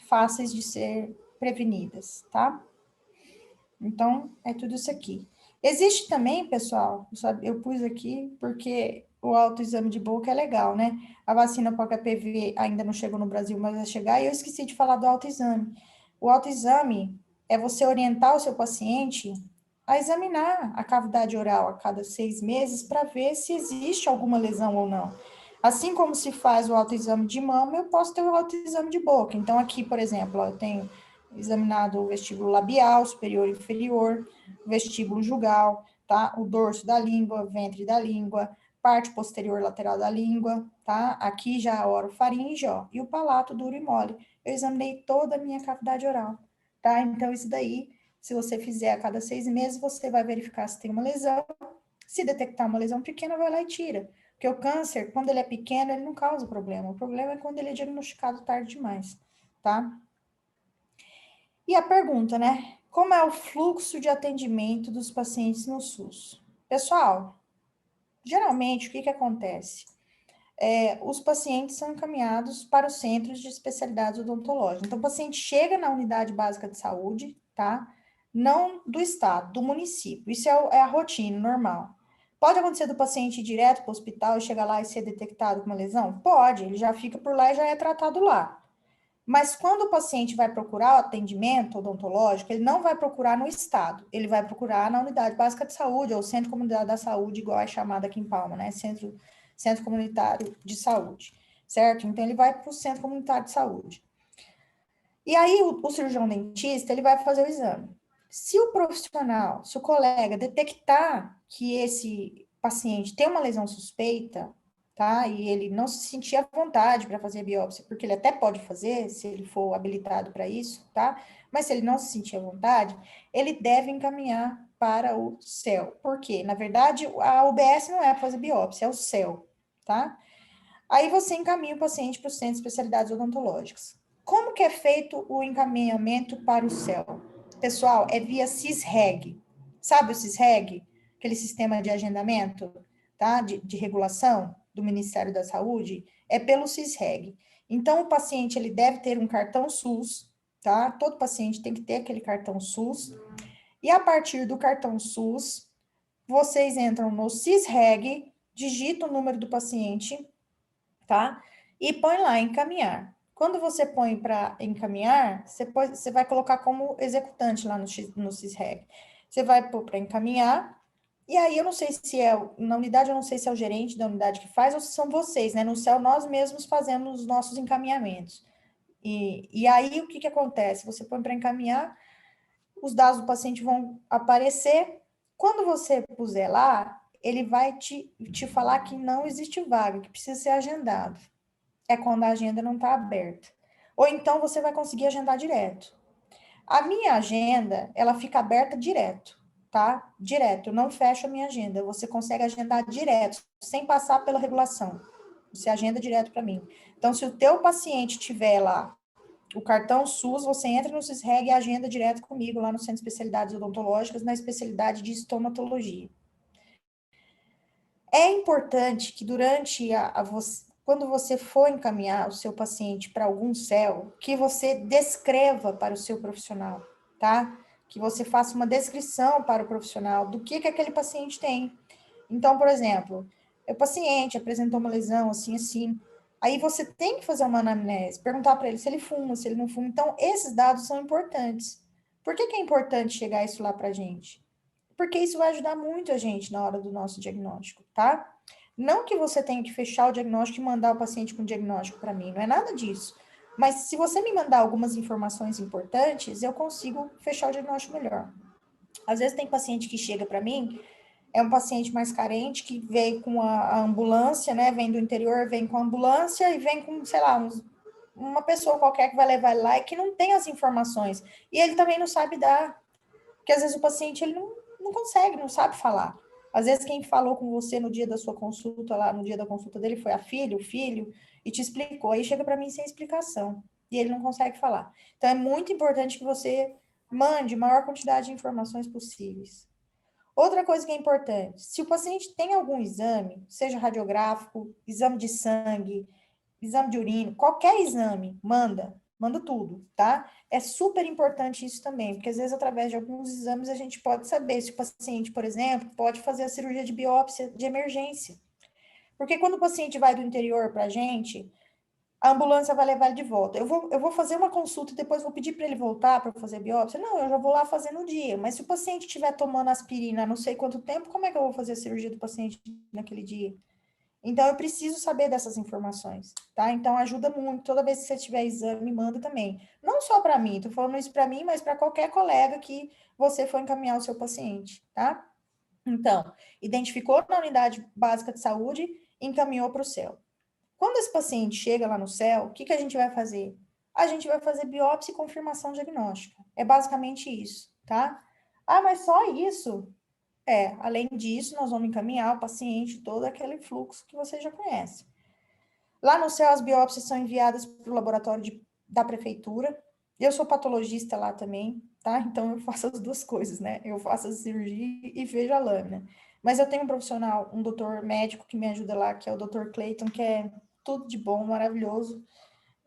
fáceis de ser prevenidas, tá? Então, é tudo isso aqui. Existe também, pessoal, eu pus aqui porque o autoexame de boca é legal, né? A vacina para o HPV ainda não chegou no Brasil, mas vai chegar, e eu esqueci de falar do autoexame. O autoexame é você orientar o seu paciente a examinar a cavidade oral a cada 6 meses para ver se existe alguma lesão ou não. Assim como se faz o autoexame de mama, eu posso ter o autoexame de boca. Então, aqui, por exemplo, eu tenho examinado o vestíbulo labial, superior e inferior, o vestíbulo jugal, tá? O dorso da língua, ventre da língua, parte posterior lateral da língua, tá? Aqui já a orofaringe, ó, e o palato duro e mole. Eu examinei toda a minha cavidade oral, tá? Então, isso daí, se você fizer a cada 6 meses, você vai verificar se tem uma lesão. Se detectar uma lesão pequena, vai lá e tira. Porque o câncer, quando ele é pequeno, ele não causa problema. O problema é quando ele é diagnosticado tarde demais, tá? E a pergunta, né? Como é o fluxo de atendimento dos pacientes no SUS? Pessoal, geralmente, o que acontece? os pacientes são encaminhados para os centros de especialidades odontológicas. Então, o paciente chega na unidade básica de saúde, tá? Não do estado, do município. Isso é a rotina normal. Pode acontecer do paciente ir direto para o hospital e chegar lá e ser detectado com uma lesão? Pode, ele já fica por lá e já é tratado lá. Mas quando o paciente vai procurar o atendimento odontológico, ele não vai procurar no estado, ele vai procurar na unidade básica de saúde, ou centro comunitário da saúde, igual é chamado aqui em Palma, né? Centro comunitário de saúde, certo? Então, ele vai para o centro comunitário de saúde. E aí, o cirurgião dentista, ele vai fazer o exame. Se o profissional, se o colega detectar que esse paciente tem uma lesão suspeita, tá? E ele não se sentir à vontade para fazer a biópsia, porque ele até pode fazer, se ele for habilitado para isso, tá? Mas se ele não se sentir à vontade, ele deve encaminhar para o CEL. Por quê? Na verdade, a UBS não é para fazer biópsia, é o CEL, tá? Aí você encaminha o paciente para o centro de especialidades odontológicas. Como que é feito o encaminhamento para o CEL? Pessoal, é via CISREG. Sabe o CISREG? Aquele sistema de agendamento, tá? De regulação do Ministério da Saúde. É pelo CISREG. Então, o paciente, ele deve ter um cartão SUS, tá? Todo paciente tem que ter aquele cartão SUS. E a partir do cartão SUS, vocês entram no CISREG, digitam o número do paciente, tá? E põe lá, encaminhar. Quando você põe para encaminhar, você vai colocar como executante lá no CISREG. Você vai pôr para encaminhar, e aí eu não sei se na unidade, eu não sei se é o gerente da unidade que faz, ou se são vocês, né? No céu, nós mesmos fazemos os nossos encaminhamentos. E aí, o que acontece? Você põe para encaminhar, os dados do paciente vão aparecer. Quando você puser lá, ele vai te falar que não existe vaga, que precisa ser agendado. É quando a agenda não está aberta. Ou então você vai conseguir agendar direto. A minha agenda, ela fica aberta direto, tá? Direto, eu não fecho a minha agenda. Você consegue agendar direto, sem passar pela regulação. Você agenda direto para mim. Então, se o teu paciente tiver lá o cartão SUS, você entra no CISREG e agenda direto comigo lá no Centro de Especialidades Odontológicas, na especialidade de estomatologia. É importante que quando você for encaminhar o seu paciente para algum CEL, que você descreva para o seu profissional, tá? Que você faça uma descrição para o profissional do que aquele paciente tem. Então, por exemplo, o paciente apresentou uma lesão assim, assim. Aí você tem que fazer uma anamnese, perguntar para ele se ele fuma, se ele não fuma. Então, esses dados são importantes. Por que é importante chegar isso lá para a gente? Porque isso vai ajudar muito a gente na hora do nosso diagnóstico, tá? Não que você tenha que fechar o diagnóstico e mandar o paciente com o diagnóstico para mim, não é nada disso. Mas se você me mandar algumas informações importantes, eu consigo fechar o diagnóstico melhor. Às vezes tem paciente que chega para mim, é um paciente mais carente, que veio com a ambulância, né? Vem do interior, vem com a ambulância e vem com, sei lá, uma pessoa qualquer que vai levar ele lá e que não tem as informações. E ele também não sabe dar. Porque às vezes o paciente ele não consegue, não sabe falar. Às vezes quem falou com você no dia da sua consulta, lá no dia da consulta dele, foi a filha, o filho, e te explicou. Aí chega para mim sem explicação. E ele não consegue falar. Então é muito importante que você mande a maior quantidade de informações possíveis. Outra coisa que é importante, se o paciente tem algum exame, seja radiográfico, exame de sangue, exame de urina, qualquer exame, manda tudo, tá? É super importante isso também, porque às vezes através de alguns exames a gente pode saber se o paciente, por exemplo, pode fazer a cirurgia de biópsia de emergência. Porque quando o paciente vai do interior para a gente, a ambulância vai levar ele de volta. Eu vou fazer uma consulta e depois vou pedir para ele voltar para fazer biópsia? Não, eu já vou lá fazer no dia. Mas se o paciente estiver tomando aspirina há não sei quanto tempo, como é que eu vou fazer a cirurgia do paciente naquele dia? Então, eu preciso saber dessas informações, tá? Então, ajuda muito. Toda vez que você tiver exame, manda também. Não só para mim, tô falando isso para mim, mas para qualquer colega que você for encaminhar o seu paciente, tá? Então, identificou na unidade básica de saúde, encaminhou para o CEL. Quando esse paciente chega lá no CEL, o que a gente vai fazer? A gente vai fazer biópsia e confirmação diagnóstica. É basicamente isso, tá? Ah, mas só isso? Além disso, nós vamos encaminhar o paciente todo aquele fluxo que você já conhece. Lá no CEL, as biópsias são enviadas para o laboratório da prefeitura, Eu sou patologista lá também, tá? Então, eu faço as duas coisas, né? Eu faço a cirurgia e vejo a lâmina. Mas eu tenho um profissional, um doutor médico que me ajuda lá, que é o doutor Clayton, que é tudo de bom, maravilhoso.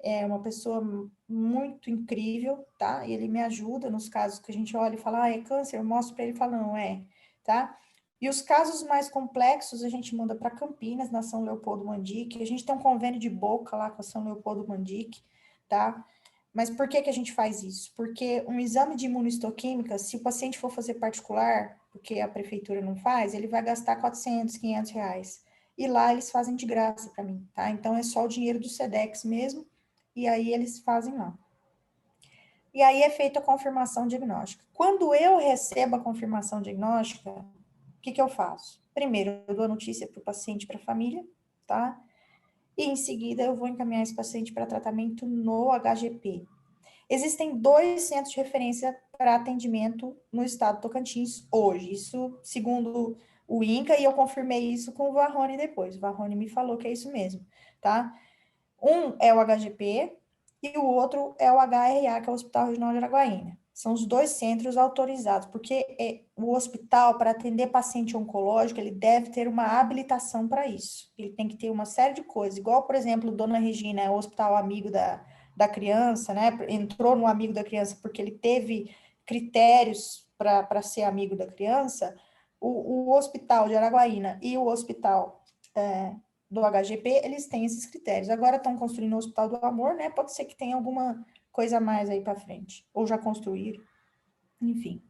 É uma pessoa muito incrível, tá? E ele me ajuda nos casos que a gente olha e fala, ah, é câncer, eu mostro para ele e fala, não, é, tá? E os casos mais complexos a gente manda para Campinas, na São Leopoldo Mandic. A gente tem um convênio de boca lá com a São Leopoldo Mandic, tá? Mas por que que a gente faz isso? Porque um exame de imunohistoquímica, se o paciente for fazer particular, porque a prefeitura não faz, ele vai gastar 400, 500 reais. E lá eles fazem de graça para mim, tá? Então é só o dinheiro do SEDEX mesmo, e aí eles fazem lá. E aí é feita a confirmação diagnóstica. Quando eu recebo a confirmação diagnóstica, o que que eu faço? Primeiro, eu dou a notícia para o paciente e para a família, tá? E em seguida eu vou encaminhar esse paciente para tratamento no HGP. Existem 2 centros de referência para atendimento no estado do Tocantins hoje, isso segundo o INCA, e eu confirmei isso com o Varrone depois. O Varrone me falou que é isso mesmo, tá? Um é o HGP e o outro é o HRA, que é o Hospital Regional de Araguaína. São os 2 centros autorizados, porque o hospital, para atender paciente oncológico, ele deve ter uma habilitação para isso. Ele tem que ter uma série de coisas, igual, por exemplo, Dona Regina é o Hospital Amigo da Criança, né? Entrou no Amigo da Criança porque ele teve critérios para ser amigo da criança. O Hospital de Araguaína e o Hospital do HGP, eles têm esses critérios. Agora estão construindo o Hospital do Amor, né? Pode ser que tenha alguma coisa a mais aí para frente. Ou já construíram, enfim.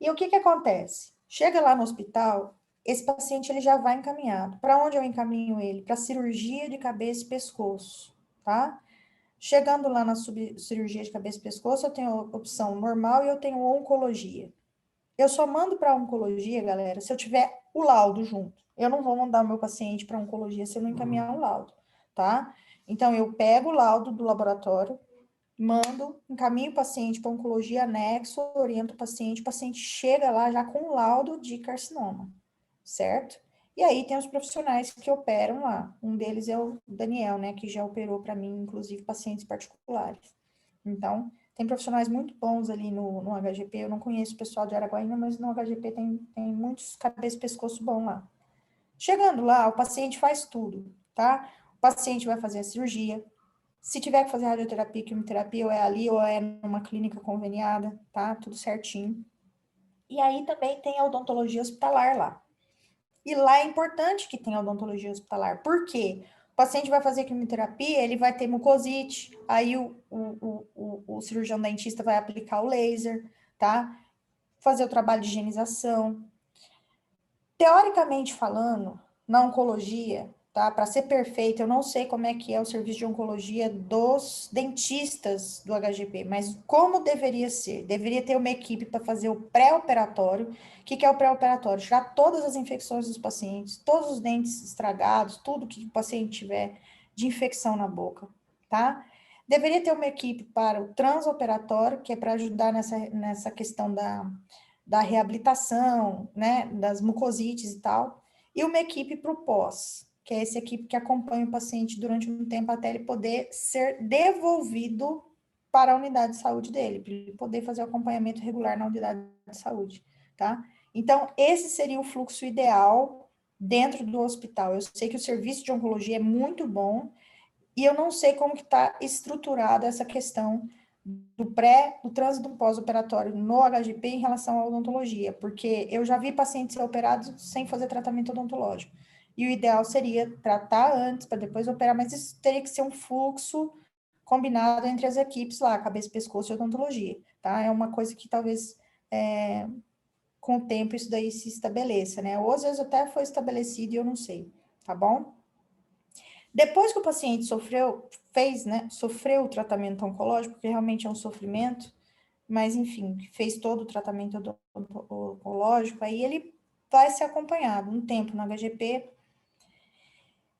E o que que acontece? Chega lá no hospital, esse paciente ele já vai encaminhado. Para onde eu encaminho ele? Para cirurgia de cabeça e pescoço, tá? Chegando lá na cirurgia de cabeça e pescoço, eu tenho a opção normal e eu tenho oncologia. Eu só mando para oncologia, galera, se eu tiver o laudo junto. Eu não vou mandar o meu paciente para oncologia se eu não encaminhar o laudo, tá? Então, eu pego o laudo do laboratório, mando, encaminho o paciente para oncologia anexo, oriento o paciente chega lá já com o laudo de carcinoma, certo? E aí tem os profissionais que operam lá. Um deles é o Daniel, né, que já operou para mim, inclusive, pacientes particulares. Então, tem profissionais muito bons ali no HGP. Eu não conheço o pessoal de Araguaína, mas no HGP tem muitos cabeça e pescoço bom lá. Chegando lá, o paciente faz tudo, tá? O paciente vai fazer a cirurgia. Se tiver que fazer radioterapia, quimioterapia, ou é ali, ou é numa clínica conveniada, tá? Tudo certinho. E aí também tem a odontologia hospitalar lá. E lá é importante que tenha odontologia hospitalar. Por quê? O paciente vai fazer quimioterapia, ele vai ter mucosite, aí o cirurgião dentista vai aplicar o laser, tá? Fazer o trabalho de higienização. Teoricamente falando, na oncologia, tá? Para ser perfeito, eu não sei como é que é o serviço de oncologia dos dentistas do HGP, mas como deveria ser? Deveria ter uma equipe para fazer o pré-operatório. O que é o pré-operatório? Tirar todas as infecções dos pacientes, todos os dentes estragados, tudo que o paciente tiver de infecção na boca, tá? Deveria ter uma equipe para o transoperatório, que é para ajudar nessa questão da reabilitação, né, das mucosites e tal, e uma equipe para o pós, que é essa equipe que acompanha o paciente durante um tempo até ele poder ser devolvido para a unidade de saúde dele, para ele poder fazer o acompanhamento regular na unidade de saúde, tá? Então, esse seria o fluxo ideal dentro do hospital. Eu sei que o serviço de oncologia é muito bom, e eu não sei como que está estruturada essa questão do trânsito pós-operatório no HGP em relação à odontologia, porque eu já vi pacientes ser operados sem fazer tratamento odontológico. E o ideal seria tratar antes, para depois operar, mas isso teria que ser um fluxo combinado entre as equipes lá, cabeça, pescoço e odontologia, tá? É uma coisa que talvez com o tempo isso daí se estabeleça, né? Ou às vezes até foi estabelecido e eu não sei, tá bom? Depois que o paciente sofreu o tratamento oncológico, que realmente é um sofrimento, mas enfim, fez todo o tratamento oncológico, aí ele vai ser acompanhado um tempo no HGP.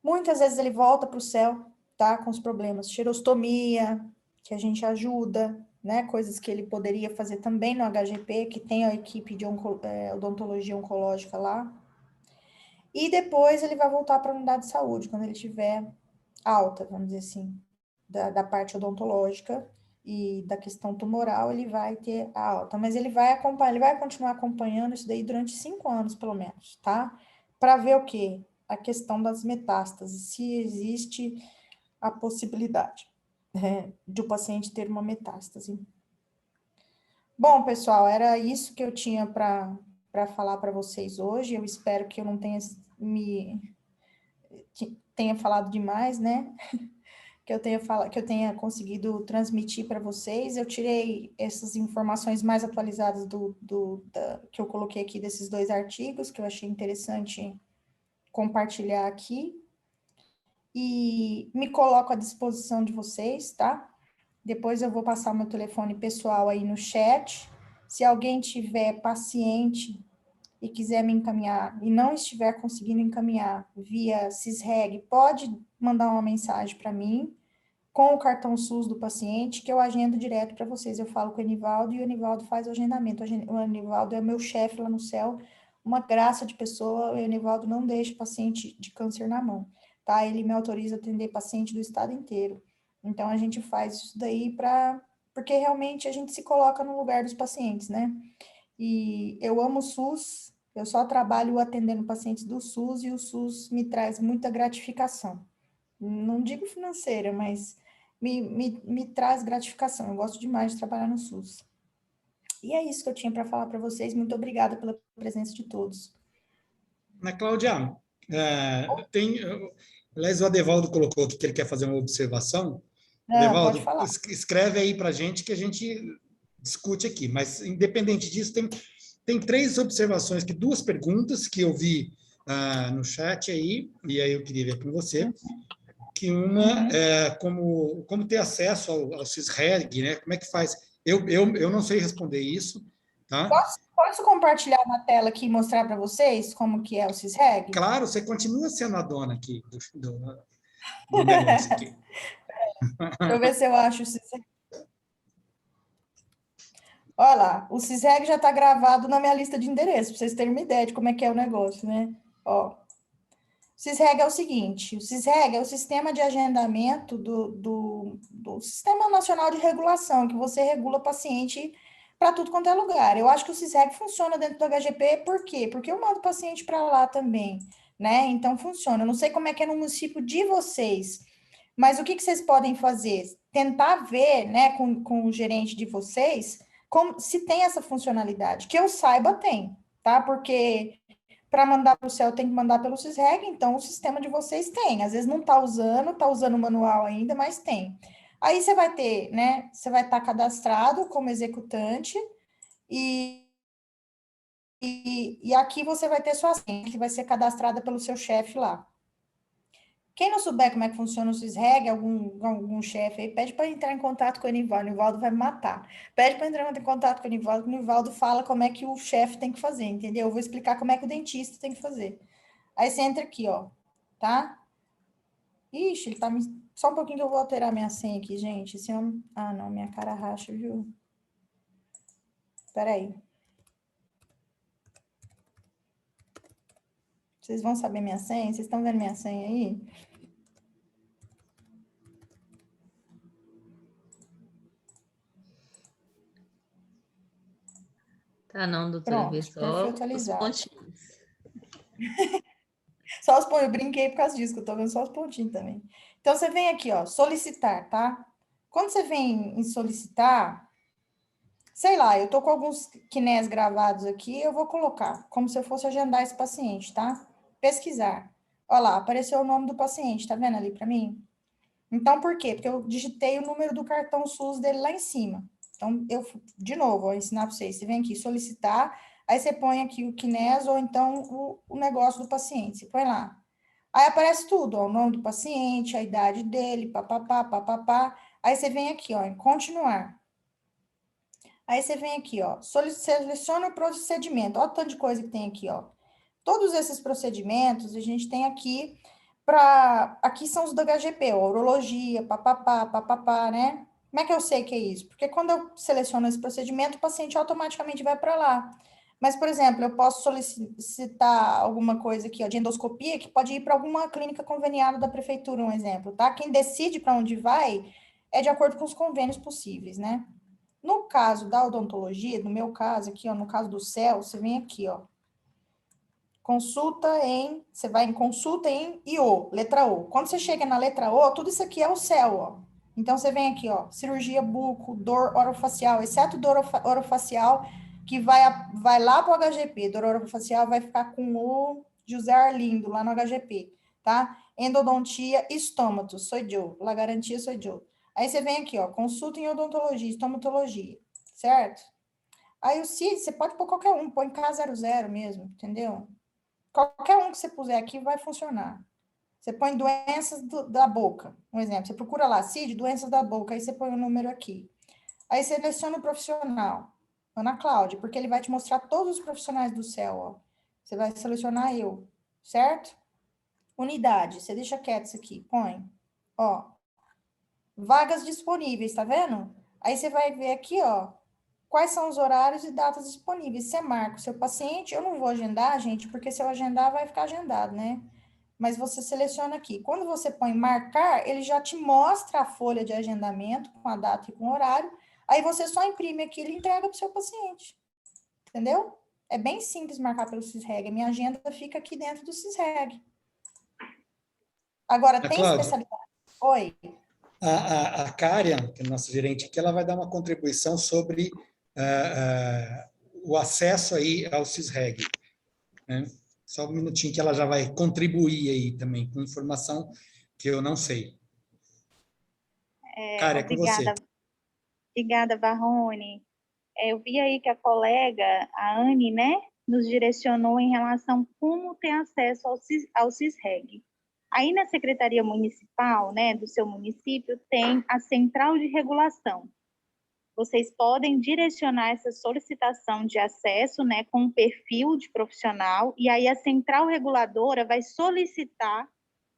Muitas vezes ele volta para o céu, tá? Com os problemas, xerostomia, que a gente ajuda, né? Coisas que ele poderia fazer também no HGP, que tem a equipe de odontologia oncológica lá. E depois ele vai voltar para a unidade de saúde, quando ele tiver alta, vamos dizer assim, da parte odontológica, e da questão tumoral, ele vai ter a alta, mas ele vai acompanhar, ele vai continuar acompanhando isso daí durante 5 anos, pelo menos, tá? Para ver o quê? A questão das metástases, se existe a possibilidade, de o paciente ter uma metástase. Bom, pessoal, era isso que eu tinha para falar para vocês hoje. Eu espero que eu não tenha tenha falado demais, né? Que eu tenha conseguido transmitir para vocês. Eu tirei essas informações mais atualizadas que eu coloquei aqui desses 2 artigos, que eu achei interessante compartilhar aqui. E me coloco à disposição de vocês, tá? Depois eu vou passar o meu telefone pessoal aí no chat. Se alguém tiver paciente e quiser me encaminhar e não estiver conseguindo encaminhar via CISREG, pode mandar uma mensagem para mim com o cartão SUS do paciente, que eu agendo direto para vocês. Eu falo com o Enivaldo e o Enivaldo faz o agendamento. O Enivaldo é meu chefe lá no céu, uma graça de pessoa. O Enivaldo não deixa paciente de câncer na mão, tá? Ele me autoriza a atender paciente do estado inteiro. Então, a gente faz isso daí porque realmente a gente se coloca no lugar dos pacientes, né? E eu amo o SUS, eu só trabalho atendendo pacientes do SUS e o SUS me traz muita gratificação. Não digo financeira, mas me traz gratificação. Eu gosto demais de trabalhar no SUS. E é isso que eu tinha para falar para vocês. Muito obrigada pela presença de todos. Ana Cláudia, aliás, o Adevaldo colocou aqui que ele quer fazer uma observação. Pode Adevaldo, falar. escreve aí para a gente que a gente discute aqui. Mas, independente disso, tem 3 observações, 2 perguntas que eu vi no chat aí, e aí eu queria ver com você. Que uma é como ter acesso ao CISREG, né? Como é que faz? Eu não sei responder isso, tá? Posso compartilhar na tela aqui e mostrar para vocês como que é o CISREG? Claro, você continua sendo a dona aqui do negócio aqui. Deixa eu ver se eu acho o CISREG. Olha lá, o CISREG já está gravado na minha lista de endereços, para vocês terem uma ideia de como é que é o negócio, né? Ó, o CISREG é o seguinte, o CISREG é o sistema de agendamento do Sistema Nacional de Regulação, que você regula paciente para tudo quanto é lugar. Eu acho que o CISREG funciona dentro do HGP, por quê? Porque eu mando paciente para lá também, né? Então, funciona. Eu não sei como é que é no município de vocês, mas o que vocês podem fazer? Tentar ver, né, com o gerente de vocês, se tem essa funcionalidade. Que eu saiba, tem, tá? Porque para mandar para o céu tem que mandar pelo CISREG, então o sistema de vocês tem. Às vezes não está usando o manual ainda, mas tem. Aí você vai ter, né? Você vai estar cadastrado como executante e aqui você vai ter sua senha, que vai ser cadastrada pelo seu chefe lá. Quem não souber como é que funciona o CISREG, algum chefe aí, pede para entrar em contato com o Enivaldo. O Enivaldo vai me matar. Pede para entrar em contato com o Enivaldo fala como é que o chefe tem que fazer, entendeu? Eu vou explicar como é que o dentista tem que fazer. Aí você entra aqui, ó, tá? Ixi, ele tá me... Só um pouquinho que eu vou alterar minha senha aqui, gente. Esse homem... Ah, não, minha cara racha, viu? Peraí. Vocês vão saber minha senha? Vocês estão vendo minha senha aí? Tá não, doutora, vê Pronto, só perfil os atualizado. pontinhos. Só os pontos, eu brinquei por causa disso, que eu tô vendo só os pontinhos também. Então, você vem aqui, ó, solicitar, tá? Quando você vem em solicitar, sei lá, eu tô com alguns QNES gravados aqui, eu vou colocar, como se eu fosse agendar esse paciente, tá? Pesquisar. Olha lá, apareceu o nome do paciente, tá vendo ali para mim? Então, por quê? Porque eu digitei o número do cartão SUS dele lá em cima. Então, de novo, vou ensinar para vocês. Você vem aqui, solicitar, aí você põe aqui o QNES ou então o negócio do paciente. Você põe lá. Aí aparece tudo, ó, o nome do paciente, a idade dele, papapá, papapá. Aí você vem aqui, ó, em continuar. Aí você vem aqui, ó, seleciona o procedimento. Olha o tanto de coisa que tem aqui, ó. Todos esses procedimentos a gente tem aqui aqui são os do HGP, ó, urologia, papapá, papapá, né? Como é que eu sei que é isso? Porque quando eu seleciono esse procedimento, o paciente automaticamente vai para lá. Mas, por exemplo, eu posso solicitar alguma coisa aqui, ó, de endoscopia, que pode ir para alguma clínica conveniada da prefeitura, um exemplo, tá? Quem decide para onde vai é de acordo com os convênios possíveis, né? No caso da odontologia, no meu caso aqui, ó, no caso do CEL, você vem aqui, ó, você vai em consulta em IO, letra O. Quando você chega na letra O, tudo isso aqui é o CEL, ó. Então, você vem aqui, ó, cirurgia buco, dor orofacial, exceto dor orofacial, que vai lá para o HGP. Dor orofacial vai ficar com o José Arlindo, lá no HGP, tá? Endodontia, estômato, sou eu. La garantia, sou eu. Aí, você vem aqui, ó, consulta em odontologia, estomatologia, certo? Aí, o CID, você pode pôr qualquer um, põe K00 mesmo, entendeu? Qualquer um que você puser aqui vai funcionar. Você põe doenças da boca, um exemplo. Você procura lá, CID, doenças da boca, aí você põe o número aqui. Aí você seleciona o profissional, Ana Cláudia, porque ele vai te mostrar todos os profissionais do céu, ó. Você vai selecionar eu, certo? Unidade, você deixa quieto isso aqui, põe. Ó, vagas disponíveis, tá vendo? Aí você vai ver aqui, ó, quais são os horários e datas disponíveis. Você marca o seu paciente, eu não vou agendar, gente, porque se eu agendar, vai ficar agendado, né? Mas você seleciona aqui. Quando você põe marcar, ele já te mostra a folha de agendamento com a data e com o horário. Aí você só imprime aquilo e entrega para o seu paciente. Entendeu? É bem simples marcar pelo Cisreg. A minha agenda fica aqui dentro do Cisreg. Agora, tem Cláudia, especialidade? Oi. a Kária, que é a nossa gerente aqui, ela vai dar uma contribuição sobre o acesso aí ao CISREG, né? Só um minutinho que ela já vai contribuir aí também com informação que eu não sei. Kária, é com você. Obrigada, Varrone. Eu vi aí que a colega, a Anne, né, nos direcionou em relação a como ter acesso ao CISREG. Aí na Secretaria Municipal, né, do seu município, tem a Central de Regulação. Vocês podem direcionar essa solicitação de acesso, né, com um perfil de profissional, e aí a Central Reguladora vai solicitar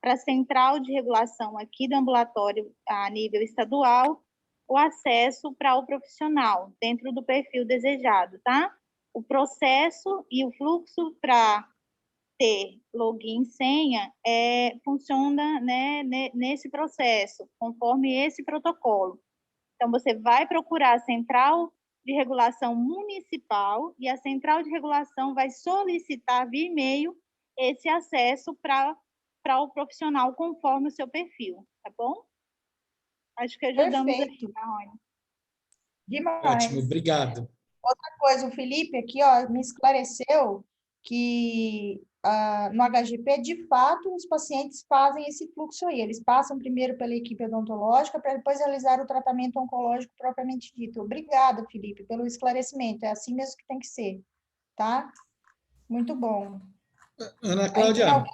para a Central de Regulação aqui do ambulatório a nível estadual o acesso para o profissional, dentro do perfil desejado, tá? O processo e o fluxo para ter login e senha funciona, né, nesse processo, conforme esse protocolo. Então, você vai procurar a Central de Regulação Municipal e a Central de Regulação vai solicitar via e-mail esse acesso para o profissional conforme o seu perfil, tá bom? Acho que ajudamos Perfeito. aqui, Marrone. Demais. Ótimo, obrigado. Outra coisa, o Felipe aqui, ó, me esclareceu que no HGP, de fato, os pacientes fazem esse fluxo aí. Eles passam primeiro pela equipe odontológica para depois realizar o tratamento oncológico propriamente dito. Obrigada, Felipe, pelo esclarecimento. É assim mesmo que tem que ser, tá? Muito bom. Ana Aí Cláudia, tem alguém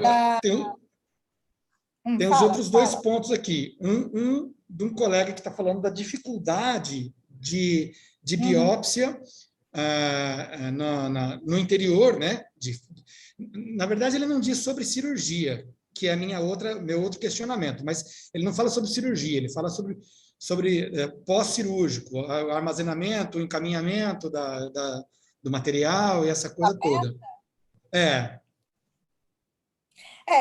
aqui tem os fala, outros dois fala. pontos aqui. Um de um colega que está falando da dificuldade de biópsia no interior, né? Na verdade, ele não diz sobre cirurgia, que é meu outro questionamento, mas ele não fala sobre cirurgia, ele fala sobre pós-cirúrgico, o armazenamento, o encaminhamento do material e essa coisa toda.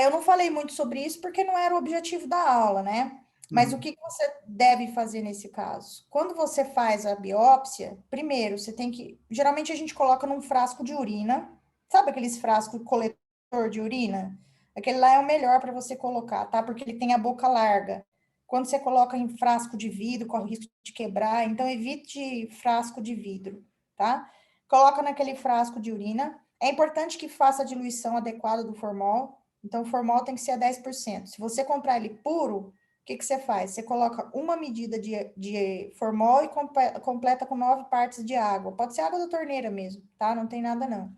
Eu não falei muito sobre isso porque não era o objetivo da aula, né? Mas o que você deve fazer nesse caso? Quando você faz a biópsia, primeiro você tem que. Geralmente a gente coloca num frasco de urina. Sabe aqueles frascos coletor de urina? Aquele lá é o melhor para você colocar, tá? Porque ele tem a boca larga. Quando você coloca em frasco de vidro, corre o risco de quebrar. Então, evite frasco de vidro, tá? Coloca naquele frasco de urina. É importante que faça a diluição adequada do formol. Então, o formol tem que ser a 10%. Se você comprar ele puro, o que você faz? Você coloca uma medida de formol e completa com 9 partes de água. Pode ser água da torneira mesmo, tá? Não tem nada, não.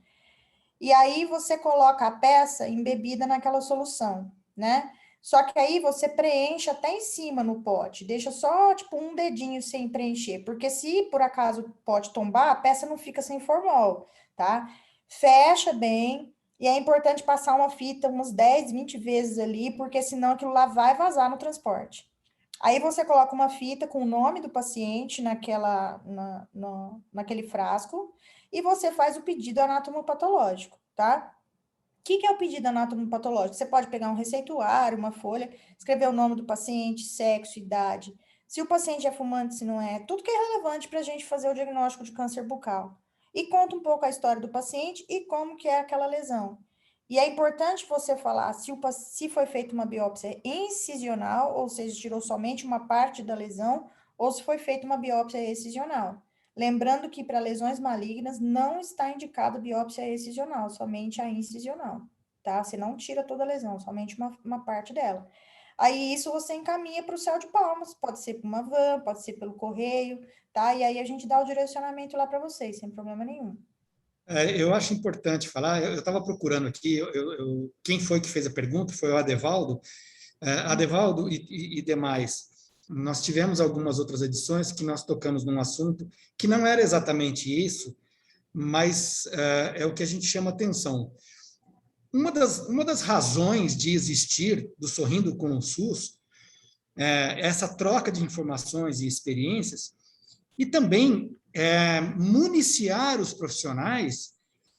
E aí, você coloca a peça embebida naquela solução, né? Só que aí, você preenche até em cima no pote. Deixa só, tipo, um dedinho sem preencher. Porque se, por acaso, o pote tombar, a peça não fica sem formol, tá? Fecha bem. E é importante passar uma fita umas 10, 20 vezes ali, porque senão aquilo lá vai vazar no transporte. Aí você coloca uma fita com o nome do paciente naquele frasco e você faz o pedido anatomopatológico, tá? que é o pedido anatomopatológico? Você pode pegar um receituário, uma folha, escrever o nome do paciente, sexo, idade, se o paciente é fumante, se não é, tudo que é relevante para a gente fazer o diagnóstico de câncer bucal. E conta um pouco a história do paciente e como que é aquela lesão. E é importante você falar se foi feita uma biópsia incisional, ou seja, tirou somente uma parte da lesão, ou se foi feita uma biópsia excisional. Lembrando que para lesões malignas não está indicada biópsia excisional, somente a incisional, tá? Você não tira toda a lesão, somente uma parte dela. Aí isso você encaminha para o céu de palmas, pode ser por uma van, pode ser pelo correio, tá? E aí a gente dá o direcionamento lá para vocês, sem problema nenhum. Eu acho importante falar, eu estava procurando aqui, quem foi que fez a pergunta foi o Adevaldo. Adevaldo e demais, nós tivemos algumas outras edições que nós tocamos num assunto que não era exatamente isso, mas é o que a gente chama atenção. Uma das razões de existir do Sorrindo com o SUS é essa troca de informações e experiências e também municiar os profissionais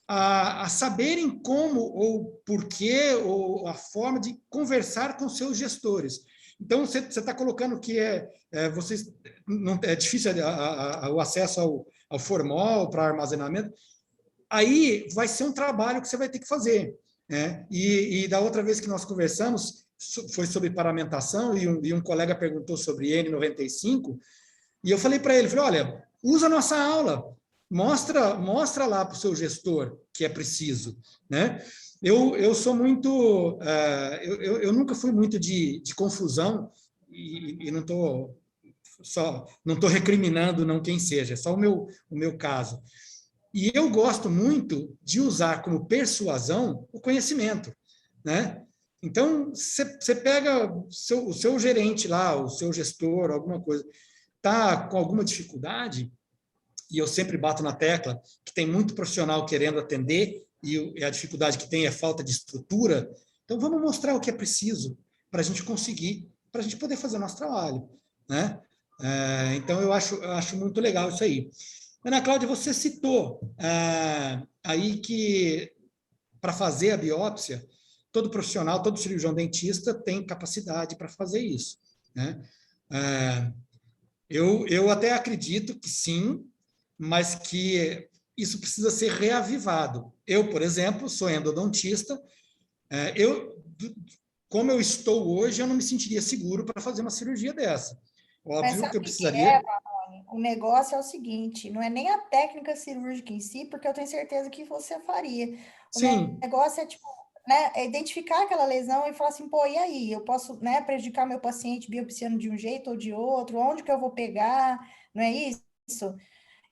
a saberem como ou porquê ou a forma de conversar com seus gestores. Então, você está colocando que vocês não é difícil o acesso ao formol para armazenamento. Aí vai ser um trabalho que você vai ter que fazer. Né? E da outra vez que nós conversamos, foi sobre paramentação, e um colega perguntou sobre N95, e eu falei para ele, olha, usa a nossa aula, mostra lá para o seu gestor que é preciso. Né? Eu sou muito... eu nunca fui muito de confusão, e não estou recriminando não quem seja, é só o meu caso. E eu gosto muito de usar como persuasão o conhecimento, né? Então, você pega o seu gerente lá, o seu gestor, alguma coisa, está com alguma dificuldade, e eu sempre bato na tecla que tem muito profissional querendo atender, e a dificuldade que tem é falta de estrutura, então vamos mostrar o que é preciso para a gente conseguir, para a gente poder fazer o nosso trabalho, né? Então, eu acho muito legal isso aí. Ana Cláudia, você citou aí que para fazer a biópsia, todo profissional, todo cirurgião dentista tem capacidade para fazer isso. Né? Eu até acredito que sim, mas que isso precisa ser reavivado. Eu, por exemplo, sou endodontista, como eu estou hoje, eu não me sentiria seguro para fazer uma cirurgia dessa. Mas Óbvio sabe que eu o que precisaria... Marrone? O negócio é o seguinte, não é nem a técnica cirúrgica em si, porque eu tenho certeza que você faria. O Sim, negócio é, tipo, né, é identificar aquela lesão e falar assim, pô, e aí? Eu posso, né, prejudicar meu paciente biopsiando de um jeito ou de outro? Onde que eu vou pegar? Não é isso?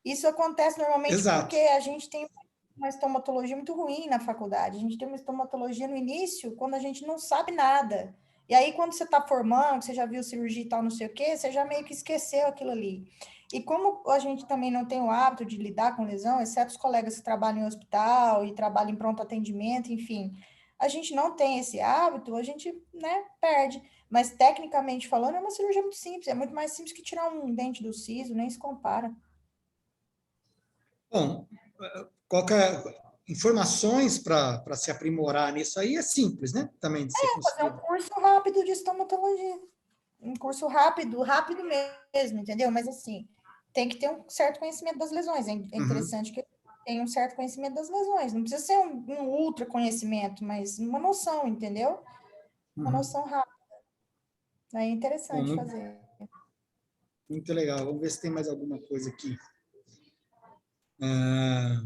Isso acontece normalmente porque exato. a gente tem uma estomatologia muito ruim na faculdade. A gente tem uma estomatologia no início, quando a gente não sabe nada. E aí, quando você está formando, você já viu cirurgia e tal, não sei o quê, você já meio que esqueceu aquilo ali. E como a gente também não tem o hábito de lidar com lesão, exceto os colegas que trabalham em hospital e trabalham em pronto atendimento, enfim, a gente não tem esse hábito, a gente, né, perde. Mas, tecnicamente falando, é uma cirurgia muito simples. É muito mais simples que tirar um dente do siso, nem se compara. Bom, qualquer informações para se aprimorar nisso aí é simples, né? Também de ser Fazer um conseguido. curso rápido de estomatologia. Um curso rápido, rápido mesmo, entendeu? Mas assim, tem que ter um certo conhecimento das lesões. É Uhum, interessante que tenha um certo conhecimento das lesões. Não precisa ser um ultra conhecimento, mas uma noção, entendeu? Uma uhum. noção rápida. Aí é Bom, interessante muito, fazer. muito legal. Vamos ver se tem mais alguma coisa aqui. Ah,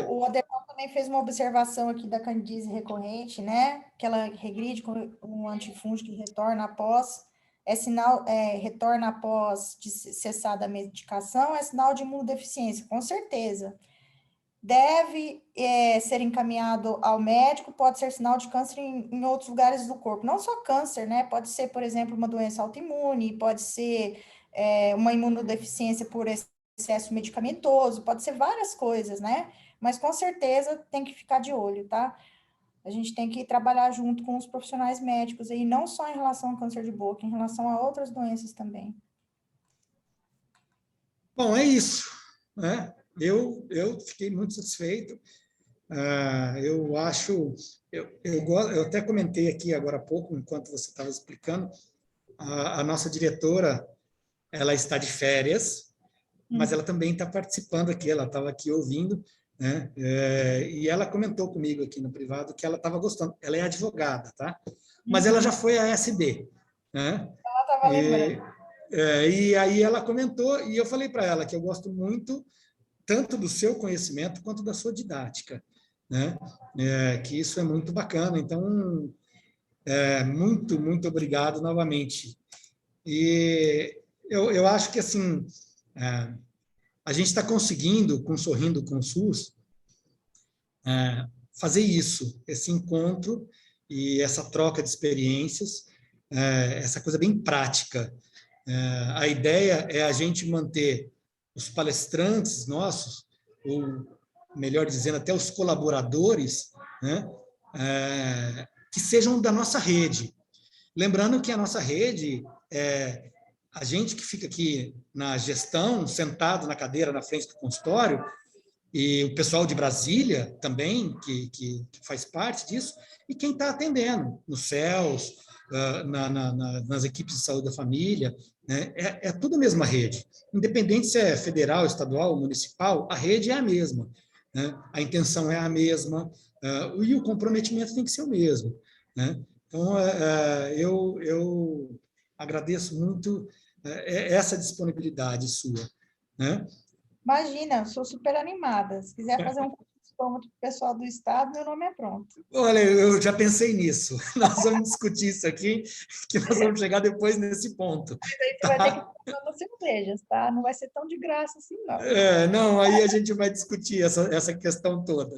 O Adequado também fez uma observação aqui da candidíase recorrente, né? Que ela regride com um antifúngico que retorna após, retorna após cessar da medicação, é sinal de imunodeficiência, com certeza. Deve ser encaminhado ao médico, pode ser sinal de câncer em outros lugares do corpo. Não só câncer, né? Pode ser, por exemplo, uma doença autoimune, pode ser uma imunodeficiência por excesso medicamentoso, pode ser várias coisas, né? Mas com certeza tem que ficar de olho, tá? A gente tem que trabalhar junto com os profissionais médicos aí, não só em relação ao câncer de boca, em relação a outras doenças também. bom, é isso. Né? Eu fiquei muito satisfeito. Eu acho, eu até comentei aqui agora há pouco, enquanto você estava explicando, a nossa diretora, ela está de férias, mas ela também está participando aqui, ela estava aqui ouvindo, né? E ela comentou comigo aqui no privado que ela estava gostando. Ela é advogada, tá? Mas ela já foi à SD, né? Ela estava lembrando. E aí ela comentou, e eu falei para ela que eu gosto muito tanto do seu conhecimento quanto da sua didática, né? Que isso é muito bacana. Então, muito obrigado novamente. E eu acho que, assim, a gente está conseguindo, com Sorrindo com o SUS, fazer isso, esse encontro e essa troca de experiências, essa coisa bem prática. A ideia é a gente manter os palestrantes nossos, ou melhor dizendo, até os colaboradores, né, que sejam da nossa rede. Lembrando que a nossa rede é a gente que fica aqui na gestão, sentado na cadeira na frente do consultório, e o pessoal de Brasília também, que faz parte disso, e quem está atendendo nos CELS, nas equipes de saúde da família, né? É tudo a mesma rede. Independente se é federal, estadual, municipal, a rede é a mesma, né? A intenção é a mesma, e o comprometimento tem que ser o mesmo, né? Então, eu agradeço muito essa disponibilidade sua, né? Imagina, eu sou super animada. Se quiser fazer um curso de estômago para o pessoal do estado, meu nome é pronto. Olha, eu já pensei nisso. Nós vamos discutir isso aqui, que nós vamos chegar depois nesse ponto. Mas aí você vai ter que passar nas cervejas, tá? Não vai ser tão de graça assim, não. Não, aí a gente vai discutir essa questão toda.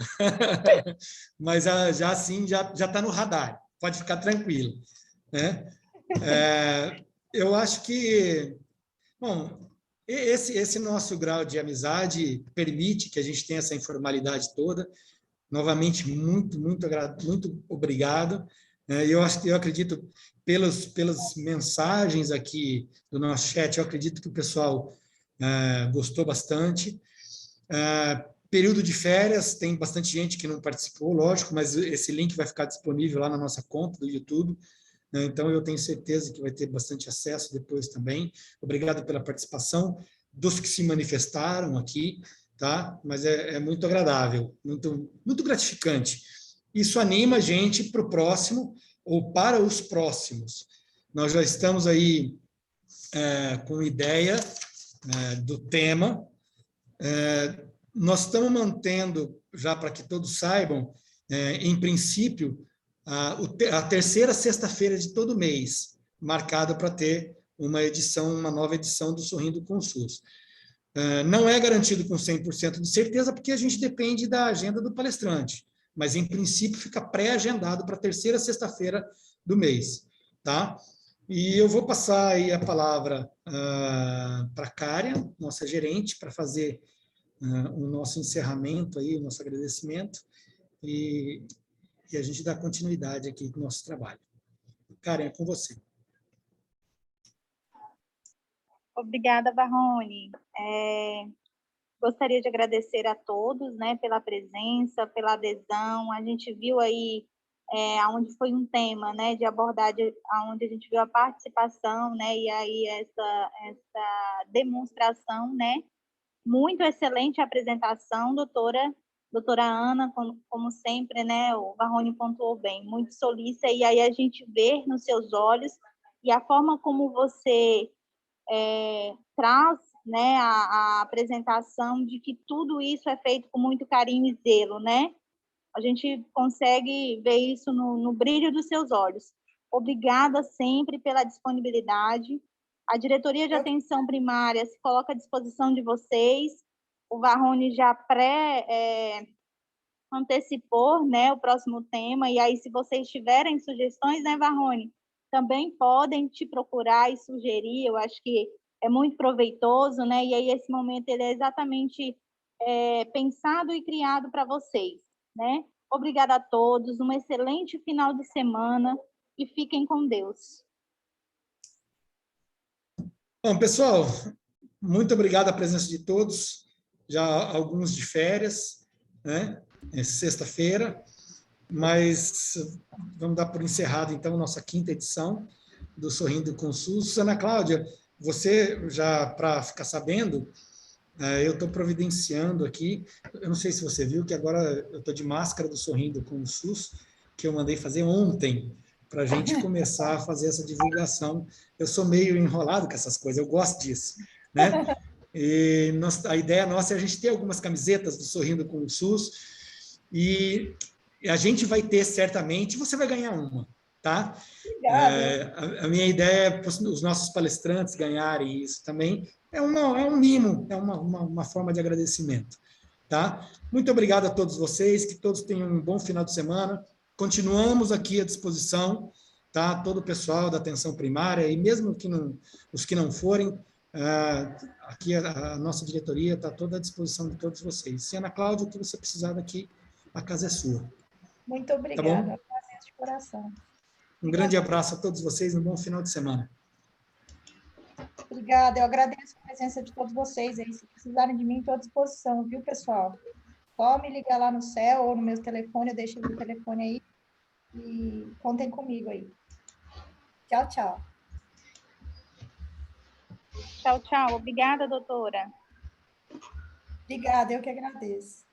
Mas já assim, já está no radar. Pode ficar tranquilo, né? Eu acho que, bom, esse nosso grau de amizade permite que a gente tenha essa informalidade toda. Novamente, muito obrigado. Eu acredito, pelas mensagens aqui do nosso chat, eu acredito que o pessoal gostou bastante. Período de férias, tem bastante gente que não participou, lógico, mas esse link vai ficar disponível lá na nossa conta do YouTube. Então, eu tenho certeza que vai ter bastante acesso depois também. Obrigado pela participação dos que se manifestaram aqui, tá? Mas é muito agradável, muito gratificante. Isso anima a gente para o próximo ou para os próximos. Nós já estamos aí com ideia do tema. Nós estamos mantendo, já para que todos saibam, em princípio, a terceira sexta-feira de todo mês, marcada para ter uma nova edição do Sorrindo com o SUS. Não é garantido com 100% de certeza, porque a gente depende da agenda do palestrante, mas, em princípio, fica pré-agendado para a terceira sexta-feira do mês, tá? E eu vou passar aí a palavra para a Kária, nossa gerente, para fazer o nosso encerramento, aí, o nosso agradecimento, e a gente dá continuidade aqui com o nosso trabalho. Karen, é com você. Obrigada, Varrone. Gostaria de agradecer a todos, né, pela presença, pela adesão. A gente viu aí onde foi um tema, né, de abordagem, onde a gente viu a participação, né, e aí essa demonstração, né, muito excelente a apresentação, doutora Ana, como sempre, né, o Varrone pontuou bem, muito solícita, e aí a gente vê nos seus olhos, e a forma como você traz, né, a apresentação de que tudo isso é feito com muito carinho e zelo, né? A gente consegue ver isso no brilho dos seus olhos. Obrigada sempre pela disponibilidade. A diretoria de atenção primária se coloca à disposição de vocês. O Varrone já antecipou, né, o próximo tema, e aí se vocês tiverem sugestões, né, Varrone, também podem te procurar e sugerir. Eu acho que é muito proveitoso, né, e aí esse momento ele é exatamente pensado e criado para vocês, né. Obrigada a todos, um excelente final de semana e fiquem com Deus. Bom, pessoal, muito obrigado a presença de todos, já alguns de férias, né? sexta-feira, mas vamos dar por encerrado, então, nossa 5ª edição do Sorrindo com o SUS. Ana Cláudia, você, já para ficar sabendo, eu estou providenciando aqui, eu não sei se você viu, que agora eu estou de máscara do Sorrindo com o SUS, que eu mandei fazer ontem, para a gente começar a fazer essa divulgação. Eu sou meio enrolado com essas coisas, eu gosto disso, né? E a ideia nossa é a gente ter algumas camisetas do Sorrindo com o SUS, e a gente vai ter certamente, você vai ganhar uma, tá? Obrigada. A minha ideia é os nossos palestrantes ganharem isso também. É um mimo, é uma forma de agradecimento, tá? Muito obrigado a todos vocês, que todos tenham um bom final de semana. Continuamos aqui à disposição, tá? Todo o pessoal da atenção primária, e mesmo que não, os que não forem, aqui a nossa diretoria está toda à disposição de todos vocês. E Ana Cláudia, o que você precisar daqui, a casa é sua. Muito Tá obrigada. bom? Agradeço de coração. Um grande abraço a todos vocês, um bom final de semana. Obrigada. Eu agradeço a presença de todos vocês aí. Se precisarem de mim, estou à disposição, viu, pessoal? Só me ligar lá no céu ou no meu telefone, eu deixo o telefone aí e contem comigo aí. Tchau, tchau. Tchau, tchau. Obrigada, doutora. Obrigada, eu que agradeço.